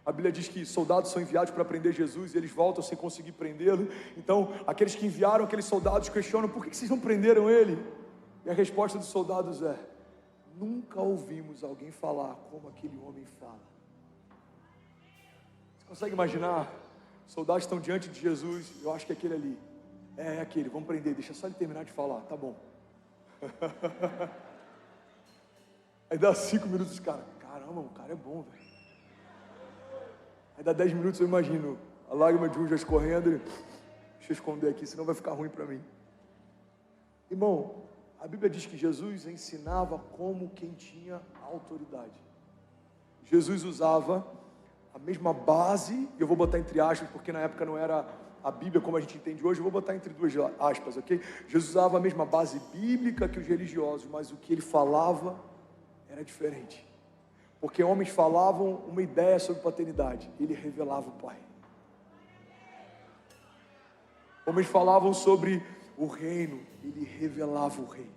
A Bíblia diz que soldados são enviados para prender Jesus e eles voltam sem conseguir prendê-lo. Então, aqueles que enviaram aqueles soldados questionam: por que vocês não prenderam ele? E a resposta dos soldados é: nunca ouvimos alguém falar como aquele homem fala. Você consegue imaginar? Os soldados estão diante de Jesus. Eu acho que é aquele ali. É aquele, vamos prender, deixa só ele terminar de falar, tá bom. Aí dá 5 minutos, os caras: caramba, o cara é bom, velho. Aí dá 10 minutos, eu imagino a lágrima de um já escorrendo. Deixa eu esconder aqui, senão vai ficar ruim para mim. Irmão, a Bíblia diz que Jesus ensinava como quem tinha autoridade. Jesus usava a mesma base, e eu vou botar entre aspas, porque na época não era a Bíblia como a gente entende hoje, eu vou botar entre 2 aspas, ok? Jesus usava a mesma base bíblica que os religiosos, mas o que ele falava era diferente. Porque homens falavam uma ideia sobre paternidade, ele revelava o Pai. Homens falavam sobre o reino, ele revelava o reino.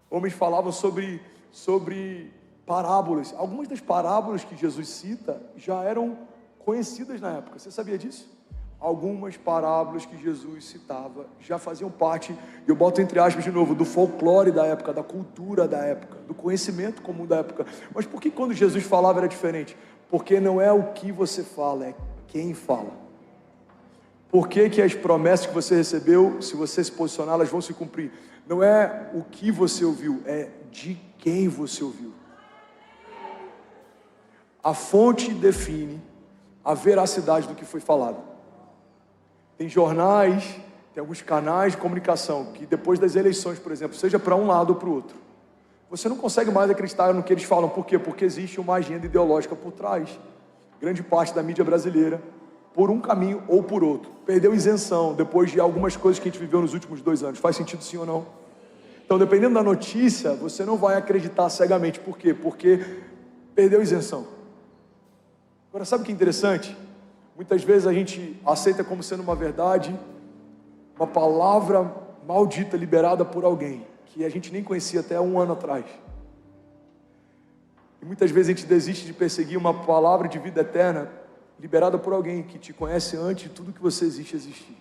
Homens falavam sobre parábolas. Algumas das parábolas que Jesus cita já eram conhecidas na época. Você sabia disso? Algumas parábolas que Jesus citava já faziam parte, e eu boto entre aspas de novo, do folclore da época, da cultura da época, do conhecimento comum da época. Mas por que quando Jesus falava era diferente? Porque não é o que você fala, é quem fala. Por que as promessas que você recebeu, se você se posicionar, elas vão se cumprir? Não é o que você ouviu, é de quem você ouviu. A fonte define a veracidade do que foi falado. Tem jornais, tem alguns canais de comunicação que depois das eleições, por exemplo, seja para um lado ou para o outro, você não consegue mais acreditar no que eles falam. Por quê? Porque existe uma agenda ideológica por trás. Grande parte da mídia brasileira, por um caminho ou por outro, perdeu isenção depois de algumas coisas que a gente viveu nos últimos 2 anos. Faz sentido sim ou não? Então, dependendo da notícia, você não vai acreditar cegamente. Por quê? Porque perdeu isenção. Agora, sabe o que é interessante? Muitas vezes a gente aceita como sendo uma verdade, uma palavra maldita liberada por alguém, que a gente nem conhecia até 1 ano atrás. E muitas vezes a gente desiste de perseguir uma palavra de vida eterna liberada por alguém que te conhece antes de tudo que você existe existir.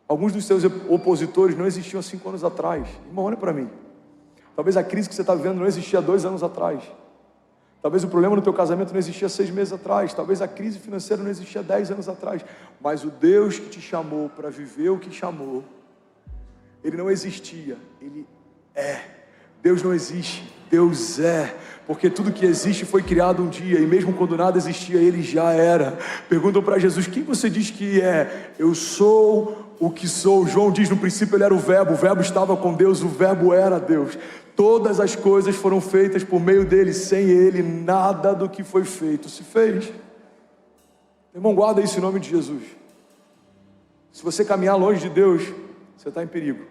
Alguns dos seus opositores não existiam há 5 anos atrás. Irmão, olha para mim. Talvez a crise que você está vivendo não existia há 2 anos atrás. Talvez o problema no teu casamento não existia 6 meses atrás. Talvez a crise financeira não existia 10 anos atrás. Mas o Deus que te chamou para viver o que chamou, Ele não existia, Ele é. Deus não existe, Deus é. Porque tudo que existe foi criado um dia, e mesmo quando nada existia, Ele já era. Perguntam para Jesus: quem você diz que é? Eu sou o que sou. João diz: no princípio Ele era o verbo estava com Deus, o verbo era Deus. Todas as coisas foram feitas por meio dele, sem ele nada do que foi feito se fez. Irmão, guarda isso em nome de Jesus. Se você caminhar longe de Deus, você está em perigo.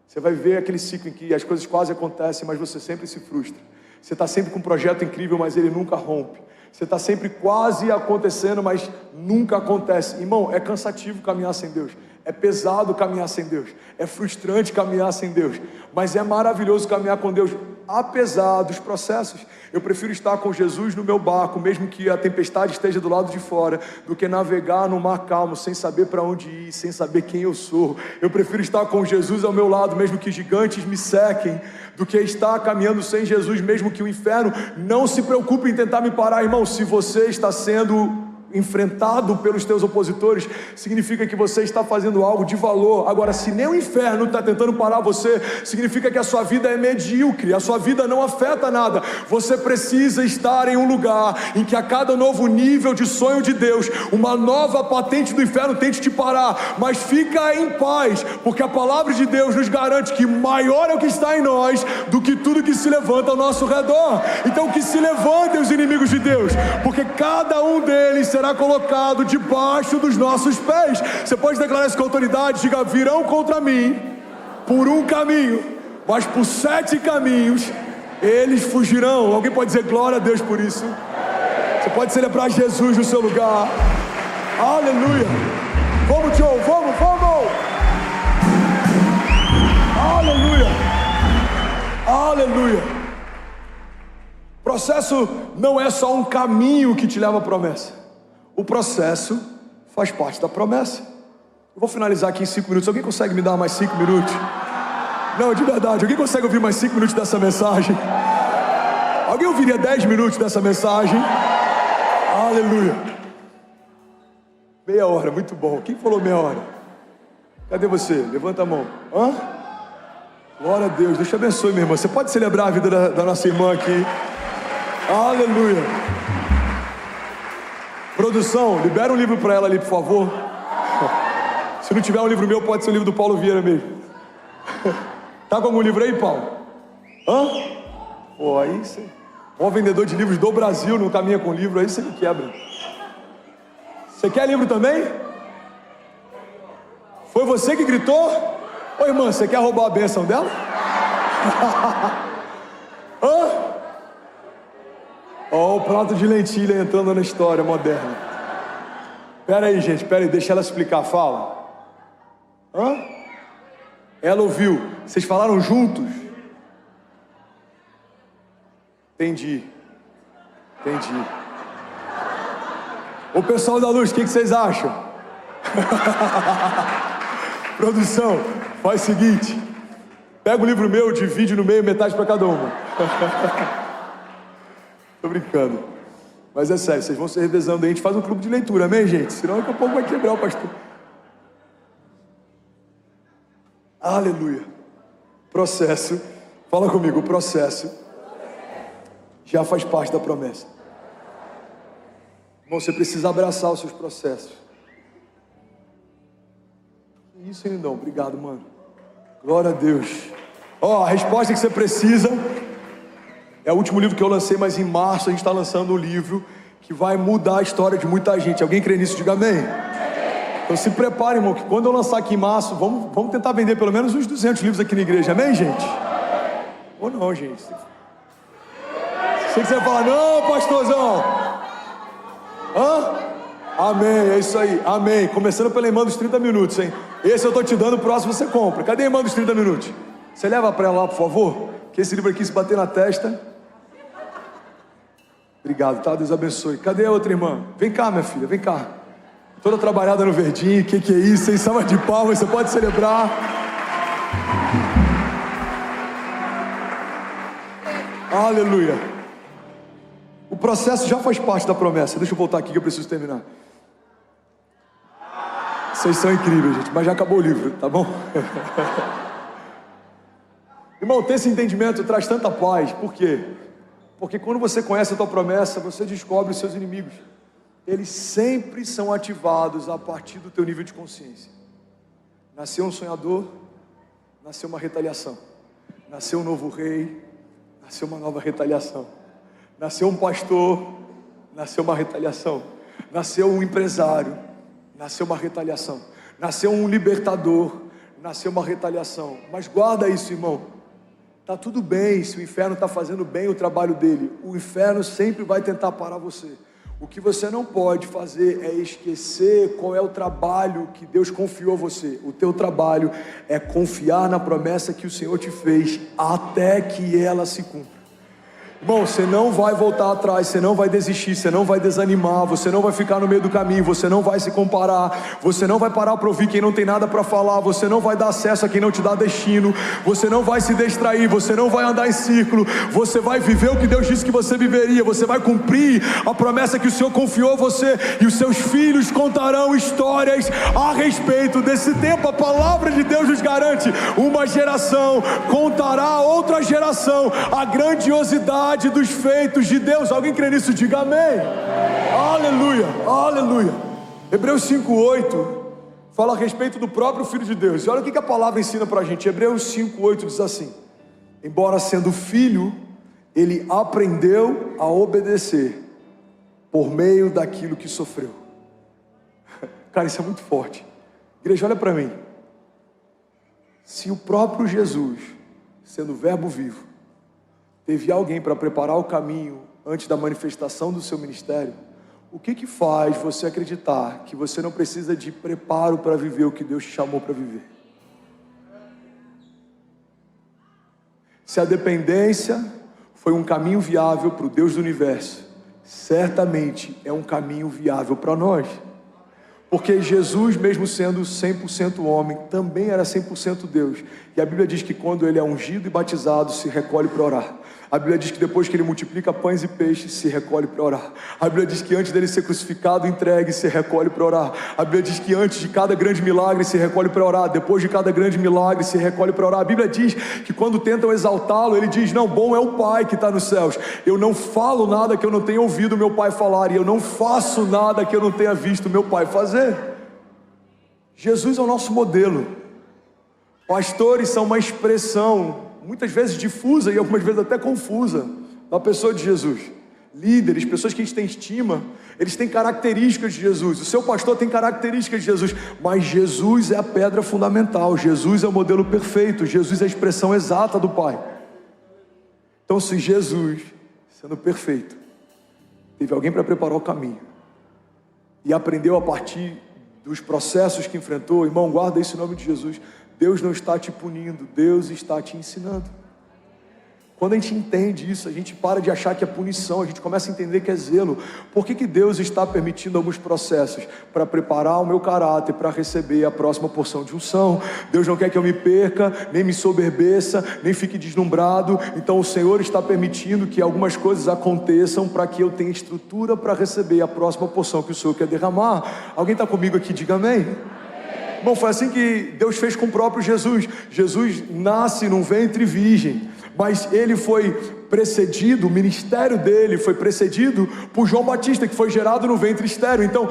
Você vai ver aquele ciclo em que as coisas quase acontecem, mas você sempre se frustra. Você está sempre com um projeto incrível, mas ele nunca rompe. Você está sempre quase acontecendo, mas nunca acontece. Irmão, é cansativo caminhar sem Deus. É pesado caminhar sem Deus. É frustrante caminhar sem Deus. Mas é maravilhoso caminhar com Deus, apesar dos processos. Eu prefiro estar com Jesus no meu barco, mesmo que a tempestade esteja do lado de fora, do que navegar no mar calmo, sem saber para onde ir, sem saber quem eu sou. Eu prefiro estar com Jesus ao meu lado, mesmo que gigantes me sequem, do que estar caminhando sem Jesus, mesmo que o inferno não se preocupe em tentar me parar. Irmão, se você está sendo enfrentado pelos teus opositores, significa que você está fazendo algo de valor. Agora, se nem o inferno está tentando parar você, significa que a sua vida é medíocre, a sua vida não afeta nada. Você precisa estar em um lugar em que a cada novo nível de sonho de Deus, uma nova patente do inferno tente te parar, mas fica em paz, porque a palavra de Deus nos garante que maior é o que está em nós do que tudo que se levanta ao nosso redor. Então que se levantem os inimigos de Deus, porque cada um deles será colocado debaixo dos nossos pés. Você pode declarar isso com autoridade. Diga: virão contra mim por um caminho, mas por 7 caminhos eles fugirão. Alguém pode dizer glória a Deus por isso? Você pode celebrar Jesus no seu lugar. Aleluia. Vamos, Joe, vamos. Aleluia. Aleluia. Processo não é só um caminho que te leva à promessa. O processo faz parte da promessa. Eu vou finalizar aqui em 5 minutos. Alguém consegue me dar mais 5 minutos? Não, de verdade. Alguém consegue ouvir mais 5 minutos dessa mensagem? Alguém ouviria 10 minutos dessa mensagem? Aleluia. Meia hora, muito bom. Quem falou meia hora? Cadê você? Levanta a mão. Hã? Glória a Deus. Deus te abençoe, minha irmã. Você pode celebrar a vida da nossa irmã aqui. Aleluia. Produção, libera um livro para ela ali, por favor. Se não tiver um livro meu, pode ser o livro do Paulo Vieira mesmo. Tá com algum livro aí, Paulo? Hã? Pô, aí você... O vendedor de livros do Brasil não caminha com livro, aí você me quebra. Você quer livro também? Foi você que gritou? Ô irmã, você quer roubar a bênção dela? Hã? Ó, o prato de lentilha entrando na história moderna. Pera aí, gente, deixa ela explicar, fala. Hã? Ela ouviu. Vocês falaram juntos? Entendi. O pessoal da luz, o que vocês acham? Produção, faz o seguinte: pega o livro meu, divide no meio, metade para cada uma. Tô brincando. Mas é sério, vocês vão se revezando aí. A gente faz um clube de leitura, amém, gente? Senão daqui a pouco vai quebrar o pastor. Aleluia. Processo. Fala comigo, o processo já faz parte da promessa. Irmão, você precisa abraçar os seus processos. Que isso, lindão? Obrigado, mano. Glória a Deus. Ó, a resposta que você precisa... É o último livro que eu lancei, mas em março a gente está lançando um livro que vai mudar a história de muita gente. Alguém crê nisso? Diga amém. Então se prepare, irmão, que quando eu lançar aqui em março, vamos tentar vender pelo menos uns 200 livros aqui na igreja. Amém, gente? Ou não, gente? Sei que você vai falar: não, pastorzão. Hã? Amém, é isso aí, amém. Começando pela irmã dos 30 minutos, hein? Esse eu tô te dando, o próximo você compra. Cadê a irmã dos 30 minutos? Você leva para ela lá, por favor? Que esse livro aqui, se bater na testa... Obrigado, tá? Deus abençoe. Cadê a outra irmã? Vem cá, minha filha, vem cá. Toda trabalhada no verdinho, que é isso, hein? Salva de palmas, você pode celebrar. Aleluia. O processo já faz parte da promessa. Deixa eu voltar aqui que eu preciso terminar. Vocês são incríveis, gente, mas já acabou o livro, tá bom? Irmão, ter esse entendimento traz tanta paz. Por quê? Porque quando você conhece a tua promessa, você descobre os seus inimigos. Eles sempre são ativados a partir do teu nível de consciência. Nasceu um sonhador, nasceu uma retaliação. Nasceu um novo rei, nasceu uma nova retaliação. Nasceu um pastor, nasceu uma retaliação. Nasceu um empresário, nasceu uma retaliação. Nasceu um libertador, nasceu uma retaliação. Mas guarda isso, irmão. Tá tudo bem se o inferno está fazendo bem o trabalho dele. O inferno sempre vai tentar parar você. O que você não pode fazer é esquecer qual é o trabalho que Deus confiou a você. O teu trabalho é confiar na promessa que o Senhor te fez até que ela se cumpra. Irmão, você não vai voltar atrás, você não vai desistir, você não vai desanimar, você não vai ficar no meio do caminho, você não vai se comparar, você não vai parar para ouvir quem não tem nada para falar, você não vai dar acesso a quem não te dá destino, você não vai se distrair, você não vai andar em círculo, você vai viver o que Deus disse que você viveria, você vai cumprir a promessa que o Senhor confiou a você, e os seus filhos contarão histórias a respeito desse tempo. A palavra de Deus nos garante: uma geração contará a outra geração a grandiosidade dos feitos de Deus. Alguém crê nisso? Diga amém. Aleluia, aleluia. Hebreus 5:8 fala a respeito do próprio Filho de Deus. E olha o que a palavra ensina pra gente. Hebreus 5:8 diz assim: embora sendo filho, ele aprendeu a obedecer por meio daquilo que sofreu. Cara, isso é muito forte. Igreja, olha para mim. Se o próprio Jesus, sendo o verbo vivo, teve alguém para preparar o caminho antes da manifestação do seu ministério, o que faz você acreditar que você não precisa de preparo para viver o que Deus te chamou para viver? Se a dependência foi um caminho viável para o Deus do universo, certamente é um caminho viável para nós. Porque Jesus, mesmo sendo 100% homem, também era 100% Deus. E a Bíblia diz que quando ele é ungido e batizado, se recolhe para orar. A Bíblia diz que depois que ele multiplica pães e peixes, se recolhe para orar. A Bíblia diz que antes dele ser crucificado, entregue, se recolhe para orar. A Bíblia diz que antes de cada grande milagre, se recolhe para orar. Depois de cada grande milagre, se recolhe para orar. A Bíblia diz que quando tentam exaltá-lo, ele diz: não, bom é o Pai que está nos céus. Eu não falo nada que eu não tenha ouvido meu Pai falar, e eu não faço nada que eu não tenha visto meu Pai fazer. Jesus é o nosso modelo. Pastores são uma expressão, muitas vezes difusa e algumas vezes até confusa, da pessoa de Jesus. Líderes, pessoas que a gente tem estima, eles têm características de Jesus. O seu pastor tem características de Jesus, mas Jesus é a pedra fundamental. Jesus é o modelo perfeito. Jesus é a expressão exata do Pai. Então, se Jesus, sendo perfeito, teve alguém para preparar o caminho e aprendeu a partir dos processos que enfrentou, irmão, guarda isso em nome de Jesus. Deus não está te punindo, Deus está te ensinando. Quando a gente entende isso, a gente para de achar que é punição, a gente começa a entender que é zelo. Por que Deus está permitindo alguns processos? Para preparar o meu caráter, para receber a próxima porção de unção. Deus não quer que eu me perca, nem me soberbeça, nem fique deslumbrado. Então o Senhor está permitindo que algumas coisas aconteçam para que eu tenha estrutura para receber a próxima porção que o Senhor quer derramar. Alguém está comigo aqui? Diga amém. Bom, foi assim que Deus fez com o próprio Jesus. Jesus nasce num ventre virgem, mas ele foi precedido, o ministério dele foi precedido por João Batista, que foi gerado no ventre estéril. Então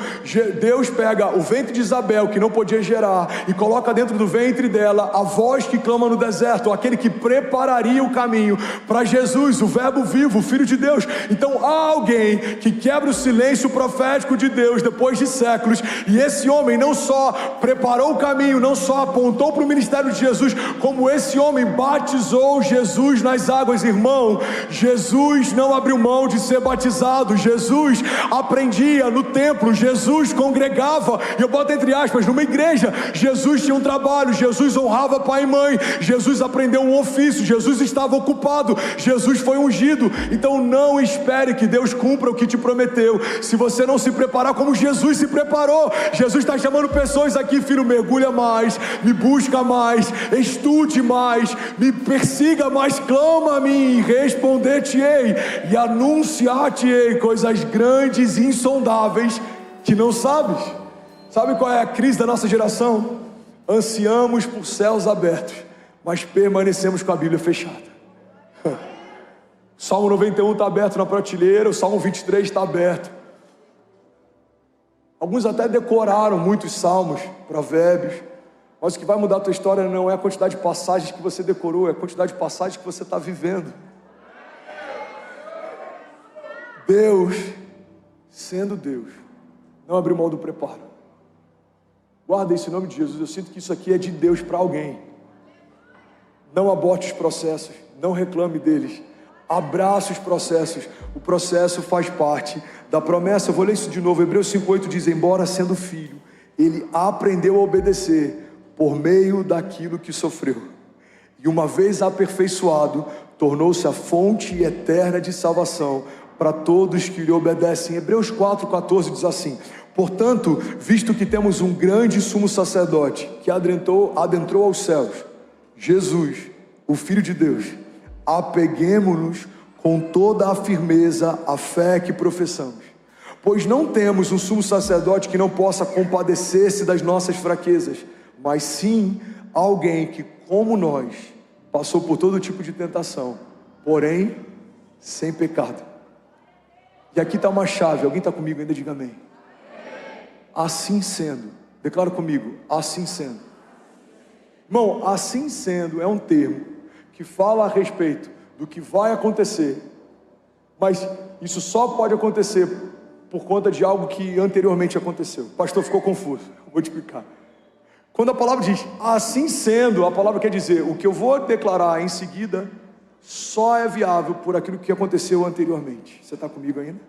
Deus pega o ventre de Isabel, que não podia gerar, e coloca dentro do ventre dela a voz que clama no deserto, aquele que prepararia o caminho para Jesus, o verbo vivo, o Filho de Deus. Então há alguém que quebra o silêncio profético de Deus depois de séculos, e esse homem não só preparou o caminho, não só apontou para o ministério de Jesus, como esse homem batizou Jesus Jesus nas águas, irmão. Jesus não abriu mão de ser batizado. Jesus aprendia no templo, Jesus congregava, e eu boto entre aspas, numa igreja. Jesus tinha um trabalho, Jesus honrava pai e mãe, Jesus aprendeu um ofício, Jesus estava ocupado, Jesus foi ungido. Então não espere que Deus cumpra o que te prometeu, se você não se preparar como Jesus se preparou. Jesus está chamando pessoas aqui: filho, mergulha mais, me busca mais, estude mais, me persiga mais, clama a mim, responder-te-ei e anunciar-te-ei coisas grandes e insondáveis que não sabes. Sabe qual é a crise da nossa geração? Ansiamos por céus abertos, mas permanecemos com a Bíblia fechada. Salmo 91 está aberto na prateleira, o Salmo 23 está aberto. Alguns até decoraram muitos salmos, provérbios, mas o que vai mudar a tua história não é a quantidade de passagens que você decorou, é a quantidade de passagens que você está vivendo. Deus, sendo Deus, não abriu mão do preparo. Guarda isso em nome de Jesus. Eu sinto que isso aqui é de Deus para alguém. Não aborte os processos, não reclame deles, abrace os processos. O processo faz parte da promessa. Eu vou ler isso de novo. Hebreus 5:8 diz: embora sendo filho, ele aprendeu a obedecer por meio daquilo que sofreu, e uma vez aperfeiçoado, tornou-se a fonte eterna de salvação para todos que lhe obedecem. Hebreus 4:14 diz assim: portanto, visto que temos um grande sumo sacerdote que adentrou aos céus, Jesus, o Filho de Deus, apeguemo-nos com toda a firmeza à fé que professamos, pois não temos um sumo sacerdote que não possa compadecer-se das nossas fraquezas, mas sim alguém que, como nós, passou por todo tipo de tentação, porém sem pecado. E aqui está uma chave. Alguém está comigo ainda? Diga amém. Assim sendo, declara comigo: assim sendo. Irmão, assim sendo é um termo que fala a respeito do que vai acontecer, mas isso só pode acontecer por conta de algo que anteriormente aconteceu. O pastor ficou confuso, vou te explicar. Quando a palavra diz assim sendo, a palavra quer dizer: o que eu vou declarar em seguida só é viável por aquilo que aconteceu anteriormente. Você está comigo ainda?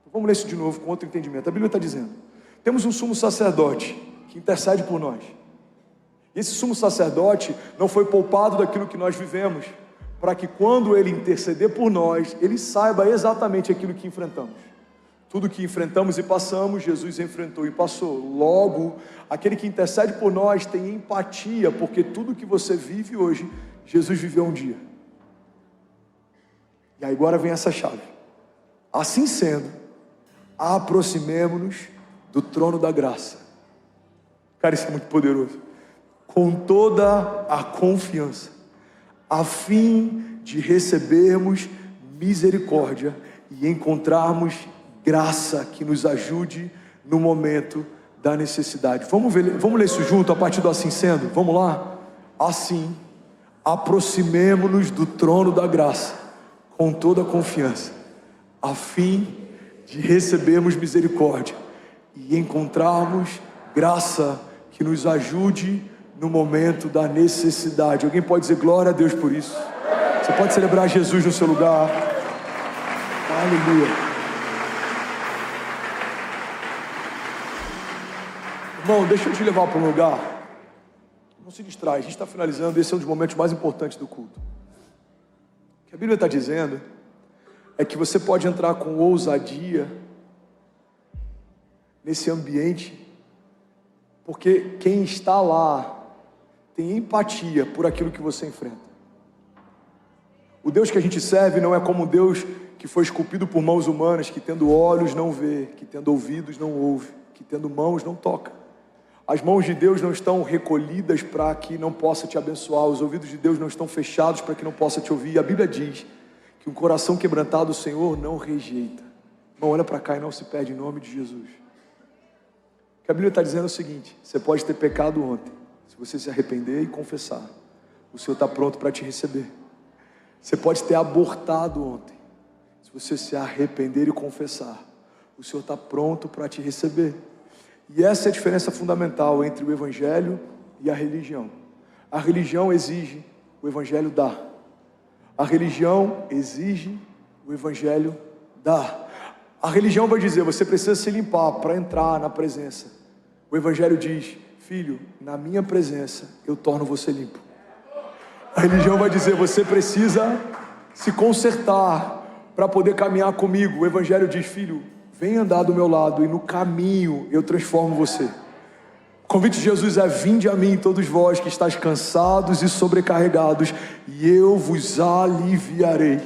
Então, vamos ler isso de novo com outro entendimento. A Bíblia está dizendo: temos um sumo sacerdote que intercede por nós. E esse sumo sacerdote não foi poupado daquilo que nós vivemos, para que quando ele interceder por nós, ele saiba exatamente aquilo que enfrentamos. Tudo que enfrentamos e passamos, Jesus enfrentou e passou. Logo, aquele que intercede por nós tem empatia, porque tudo que você vive hoje, Jesus viveu um dia. E aí agora vem essa chave. Assim sendo, aproximemo-nos do trono da graça. Cara, isso é muito poderoso. Com toda a confiança, a fim de recebermos misericórdia e encontrarmos graça que nos ajude no momento da necessidade. Vamos ler isso junto a partir do assim sendo? Vamos lá? Assim, aproximemo-nos do trono da graça com toda a confiança, a fim de recebermos misericórdia e encontrarmos graça que nos ajude no momento da necessidade. Alguém pode dizer glória a Deus por isso? Você pode celebrar Jesus no seu lugar. Aleluia. Irmão, deixa eu te levar para um lugar. Não se distrai, a gente está finalizando. Esse é um dos momentos mais importantes do culto. O que a Bíblia está dizendo é que você pode entrar com ousadia nesse ambiente, porque quem está lá tem empatia por aquilo que você enfrenta. O Deus que a gente serve não é como um Deus que foi esculpido por mãos humanas, que tendo olhos não vê, que tendo ouvidos não ouve, que tendo mãos não toca. As mãos de Deus não estão recolhidas para que não possa te abençoar, os ouvidos de Deus não estão fechados para que não possa te ouvir. A Bíblia diz que um coração quebrantado o Senhor não rejeita. Irmão, olha para cá e não se perde em nome de Jesus. O que a Bíblia está dizendo é o seguinte: você pode ter pecado ontem, se você se arrepender e confessar, o Senhor está pronto para te receber. Você pode ter abortado ontem, se você se arrepender e confessar, o Senhor está pronto para te receber. E essa é a diferença fundamental entre o Evangelho e a religião. A religião exige o Evangelho dá. A religião exige, o Evangelho dá. A religião vai dizer, você precisa se limpar para entrar na presença. O Evangelho diz, filho, na minha presença eu torno você limpo. A religião vai dizer, você precisa se consertar para poder caminhar comigo. O Evangelho diz, filho, vem andar do meu lado e no caminho eu transformo você. O convite de Jesus é, vinde a mim todos vós que estáis cansados e sobrecarregados, e eu vos aliviarei.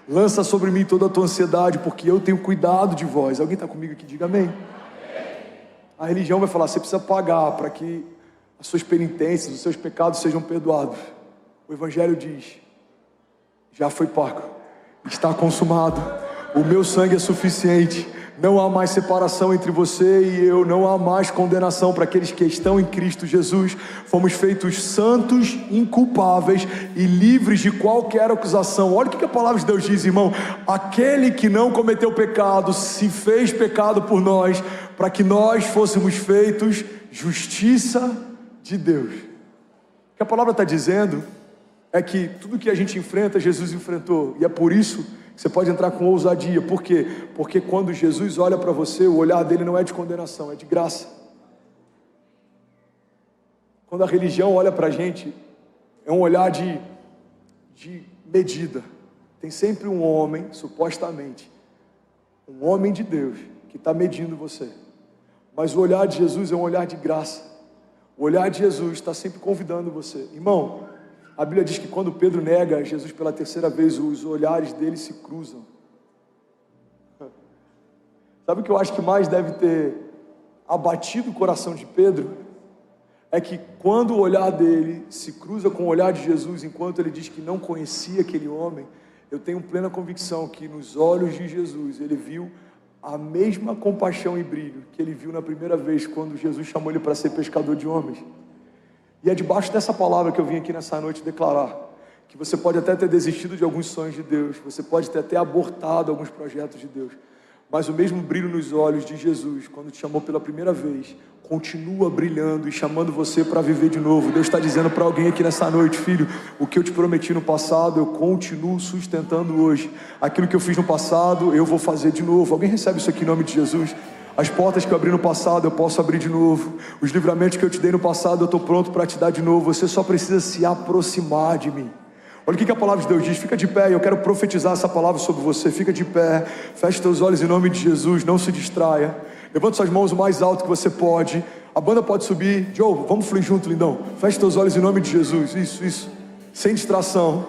Lança sobre mim toda a tua ansiedade, porque eu tenho cuidado de vós. Alguém está comigo aqui? Diga amém. A religião vai falar, você precisa pagar para que as suas penitências, os seus pecados sejam perdoados. O Evangelho diz, já foi pago, está consumado, o meu sangue é suficiente, não há mais separação entre você e eu, não há mais condenação para aqueles que estão em Cristo Jesus. Fomos feitos santos, inculpáveis e livres de qualquer acusação. Olha o que a palavra de Deus diz, irmão. Aquele que não cometeu pecado se fez pecado por nós, para que nós fôssemos feitos justiça de Deus. O que a palavra está dizendo é que tudo que a gente enfrenta, Jesus enfrentou, e é por isso você pode entrar com ousadia. Por quê? Porque quando Jesus olha para você, o olhar dele não é de condenação, é de graça. Quando a religião olha para a gente, é um olhar de medida. Tem sempre um homem, supostamente, um homem de Deus, que está medindo você. Mas o olhar de Jesus é um olhar de graça. O olhar de Jesus está sempre convidando você. Irmão, a Bíblia diz que quando Pedro nega Jesus pela terceira vez, os olhares dele se cruzam. Sabe o que eu acho que mais deve ter abatido o coração de Pedro? É que quando o olhar dele se cruza com o olhar de Jesus, enquanto ele diz que não conhecia aquele homem, eu tenho plena convicção que nos olhos de Jesus, ele viu a mesma compaixão e brilho que ele viu na primeira vez, quando Jesus chamou ele para ser pescador de homens. E é debaixo dessa palavra que eu vim aqui nessa noite declarar que você pode até ter desistido de alguns sonhos de Deus, você pode ter até abortado alguns projetos de Deus, mas o mesmo brilho nos olhos de Jesus, quando te chamou pela primeira vez, continua brilhando e chamando você para viver de novo. Deus está dizendo para alguém aqui nessa noite, filho, o que eu te prometi no passado, eu continuo sustentando hoje. Aquilo que eu fiz no passado, eu vou fazer de novo. Alguém recebe isso aqui em nome de Jesus? As portas que eu abri no passado, eu posso abrir de novo. Os livramentos que eu te dei no passado, eu estou pronto para te dar de novo. Você só precisa se aproximar de mim. Olha o que a palavra de Deus diz. Fica de pé, eu quero profetizar essa palavra sobre você. Fica de pé, feche teus olhos em nome de Jesus, não se distraia. Levanta suas mãos o mais alto que você pode. A banda pode subir. Joe, vamos fluir junto, lindão. Feche teus olhos em nome de Jesus. Isso. Sem distração.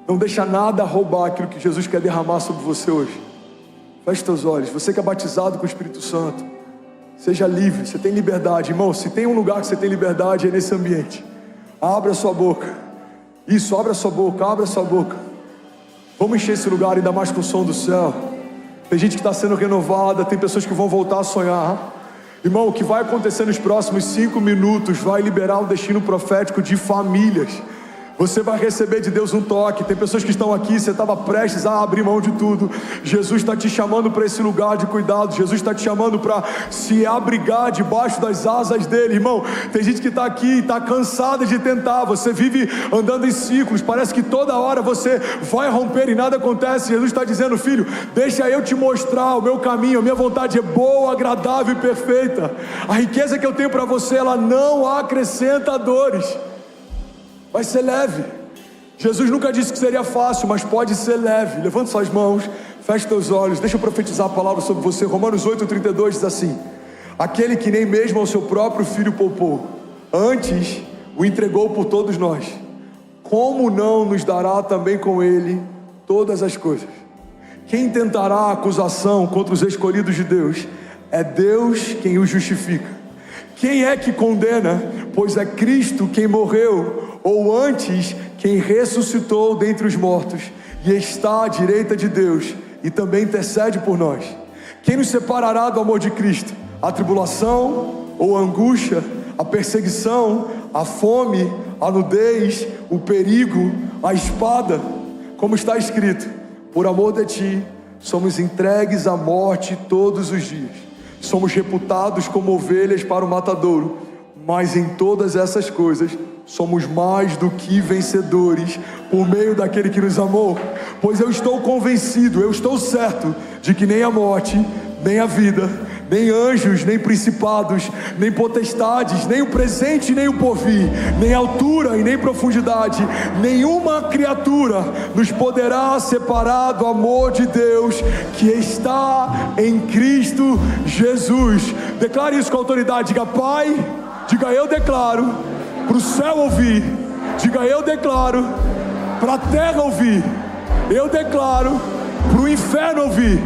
Não deixa nada roubar aquilo que Jesus quer derramar sobre você hoje. Feche teus olhos. Você que é batizado com o Espírito Santo, seja livre, você tem liberdade. Irmão, se tem um lugar que você tem liberdade, é nesse ambiente. Abra a sua boca. Isso, abra a sua boca. Vamos encher esse lugar ainda mais com o som do céu. Tem gente que está sendo renovada, tem pessoas que vão voltar a sonhar. Irmão, o que vai acontecer nos próximos 5 minutos vai liberar um destino profético de famílias. Você vai receber de Deus um toque. Tem pessoas que estão aqui, você estava prestes a abrir mão de tudo. Jesus está te chamando para esse lugar de cuidado. Jesus está te chamando para se abrigar debaixo das asas dele. Irmão, tem gente que está aqui e está cansada de tentar. Você vive andando em ciclos, parece que toda hora você vai romper e nada acontece. Jesus está dizendo, filho, deixa eu te mostrar o meu caminho. A minha vontade é boa, agradável e perfeita. A riqueza que eu tenho para você, ela não acrescenta dores. Vai ser leve. Jesus nunca disse que seria fácil, mas pode ser leve. Levanta suas mãos, feche teus olhos. Deixa eu profetizar a palavra sobre você. Romanos 8:32 diz assim: aquele que nem mesmo ao seu próprio filho poupou, antes o entregou por todos nós, como não nos dará também com ele todas as coisas? Quem tentará acusação contra os escolhidos de Deus? É Deus quem os justifica. Quem é que condena? Pois é Cristo quem morreu, ou antes, quem ressuscitou dentre os mortos, e está à direita de Deus, e também intercede por nós. Quem nos separará do amor de Cristo? A tribulação, ou a angústia, a perseguição, a fome, a nudez, o perigo, a espada? Como está escrito, por amor de ti, somos entregues à morte todos os dias. Somos reputados como ovelhas para o matadouro, mas em todas essas coisas somos mais do que vencedores por meio daquele que nos amou. Pois eu estou convencido, eu estou certo de que nem a morte, nem a vida, nem anjos, nem principados, nem potestades, nem o presente, nem o porvir, nem altura e nem profundidade, nenhuma criatura nos poderá separar do amor de Deus que está em Cristo Jesus. Declare isso com autoridade. Diga: Pai, diga: eu declaro para o céu ouvir, diga: eu declaro para a terra ouvir, eu declaro para o inferno ouvir.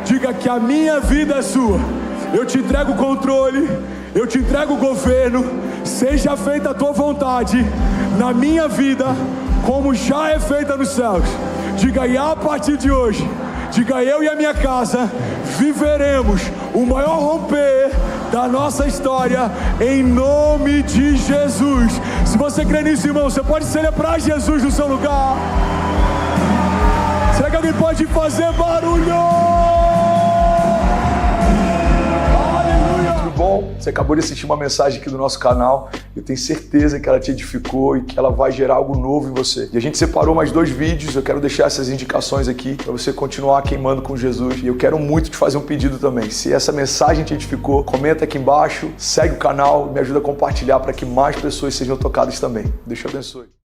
Diga que a minha vida é sua. Eu te entrego o controle, eu te entrego o governo. Seja feita a tua vontade na minha vida, como já é feita nos céus. Diga: e a partir de hoje, diga: eu e a minha casa viveremos o maior romper da nossa história, em nome de Jesus. Se você crê nisso, irmão, você pode celebrar Jesus no seu lugar. Será que alguém pode fazer barulho? Bom, você acabou de assistir uma mensagem aqui do nosso canal. Eu tenho certeza que ela te edificou e que ela vai gerar algo novo em você. E a gente separou mais 2 vídeos. Eu quero deixar essas indicações aqui para você continuar queimando com Jesus. E eu quero muito te fazer um pedido também. Se essa mensagem te edificou, comenta aqui embaixo, segue o canal, me ajuda a compartilhar para que mais pessoas sejam tocadas também. Deus te abençoe.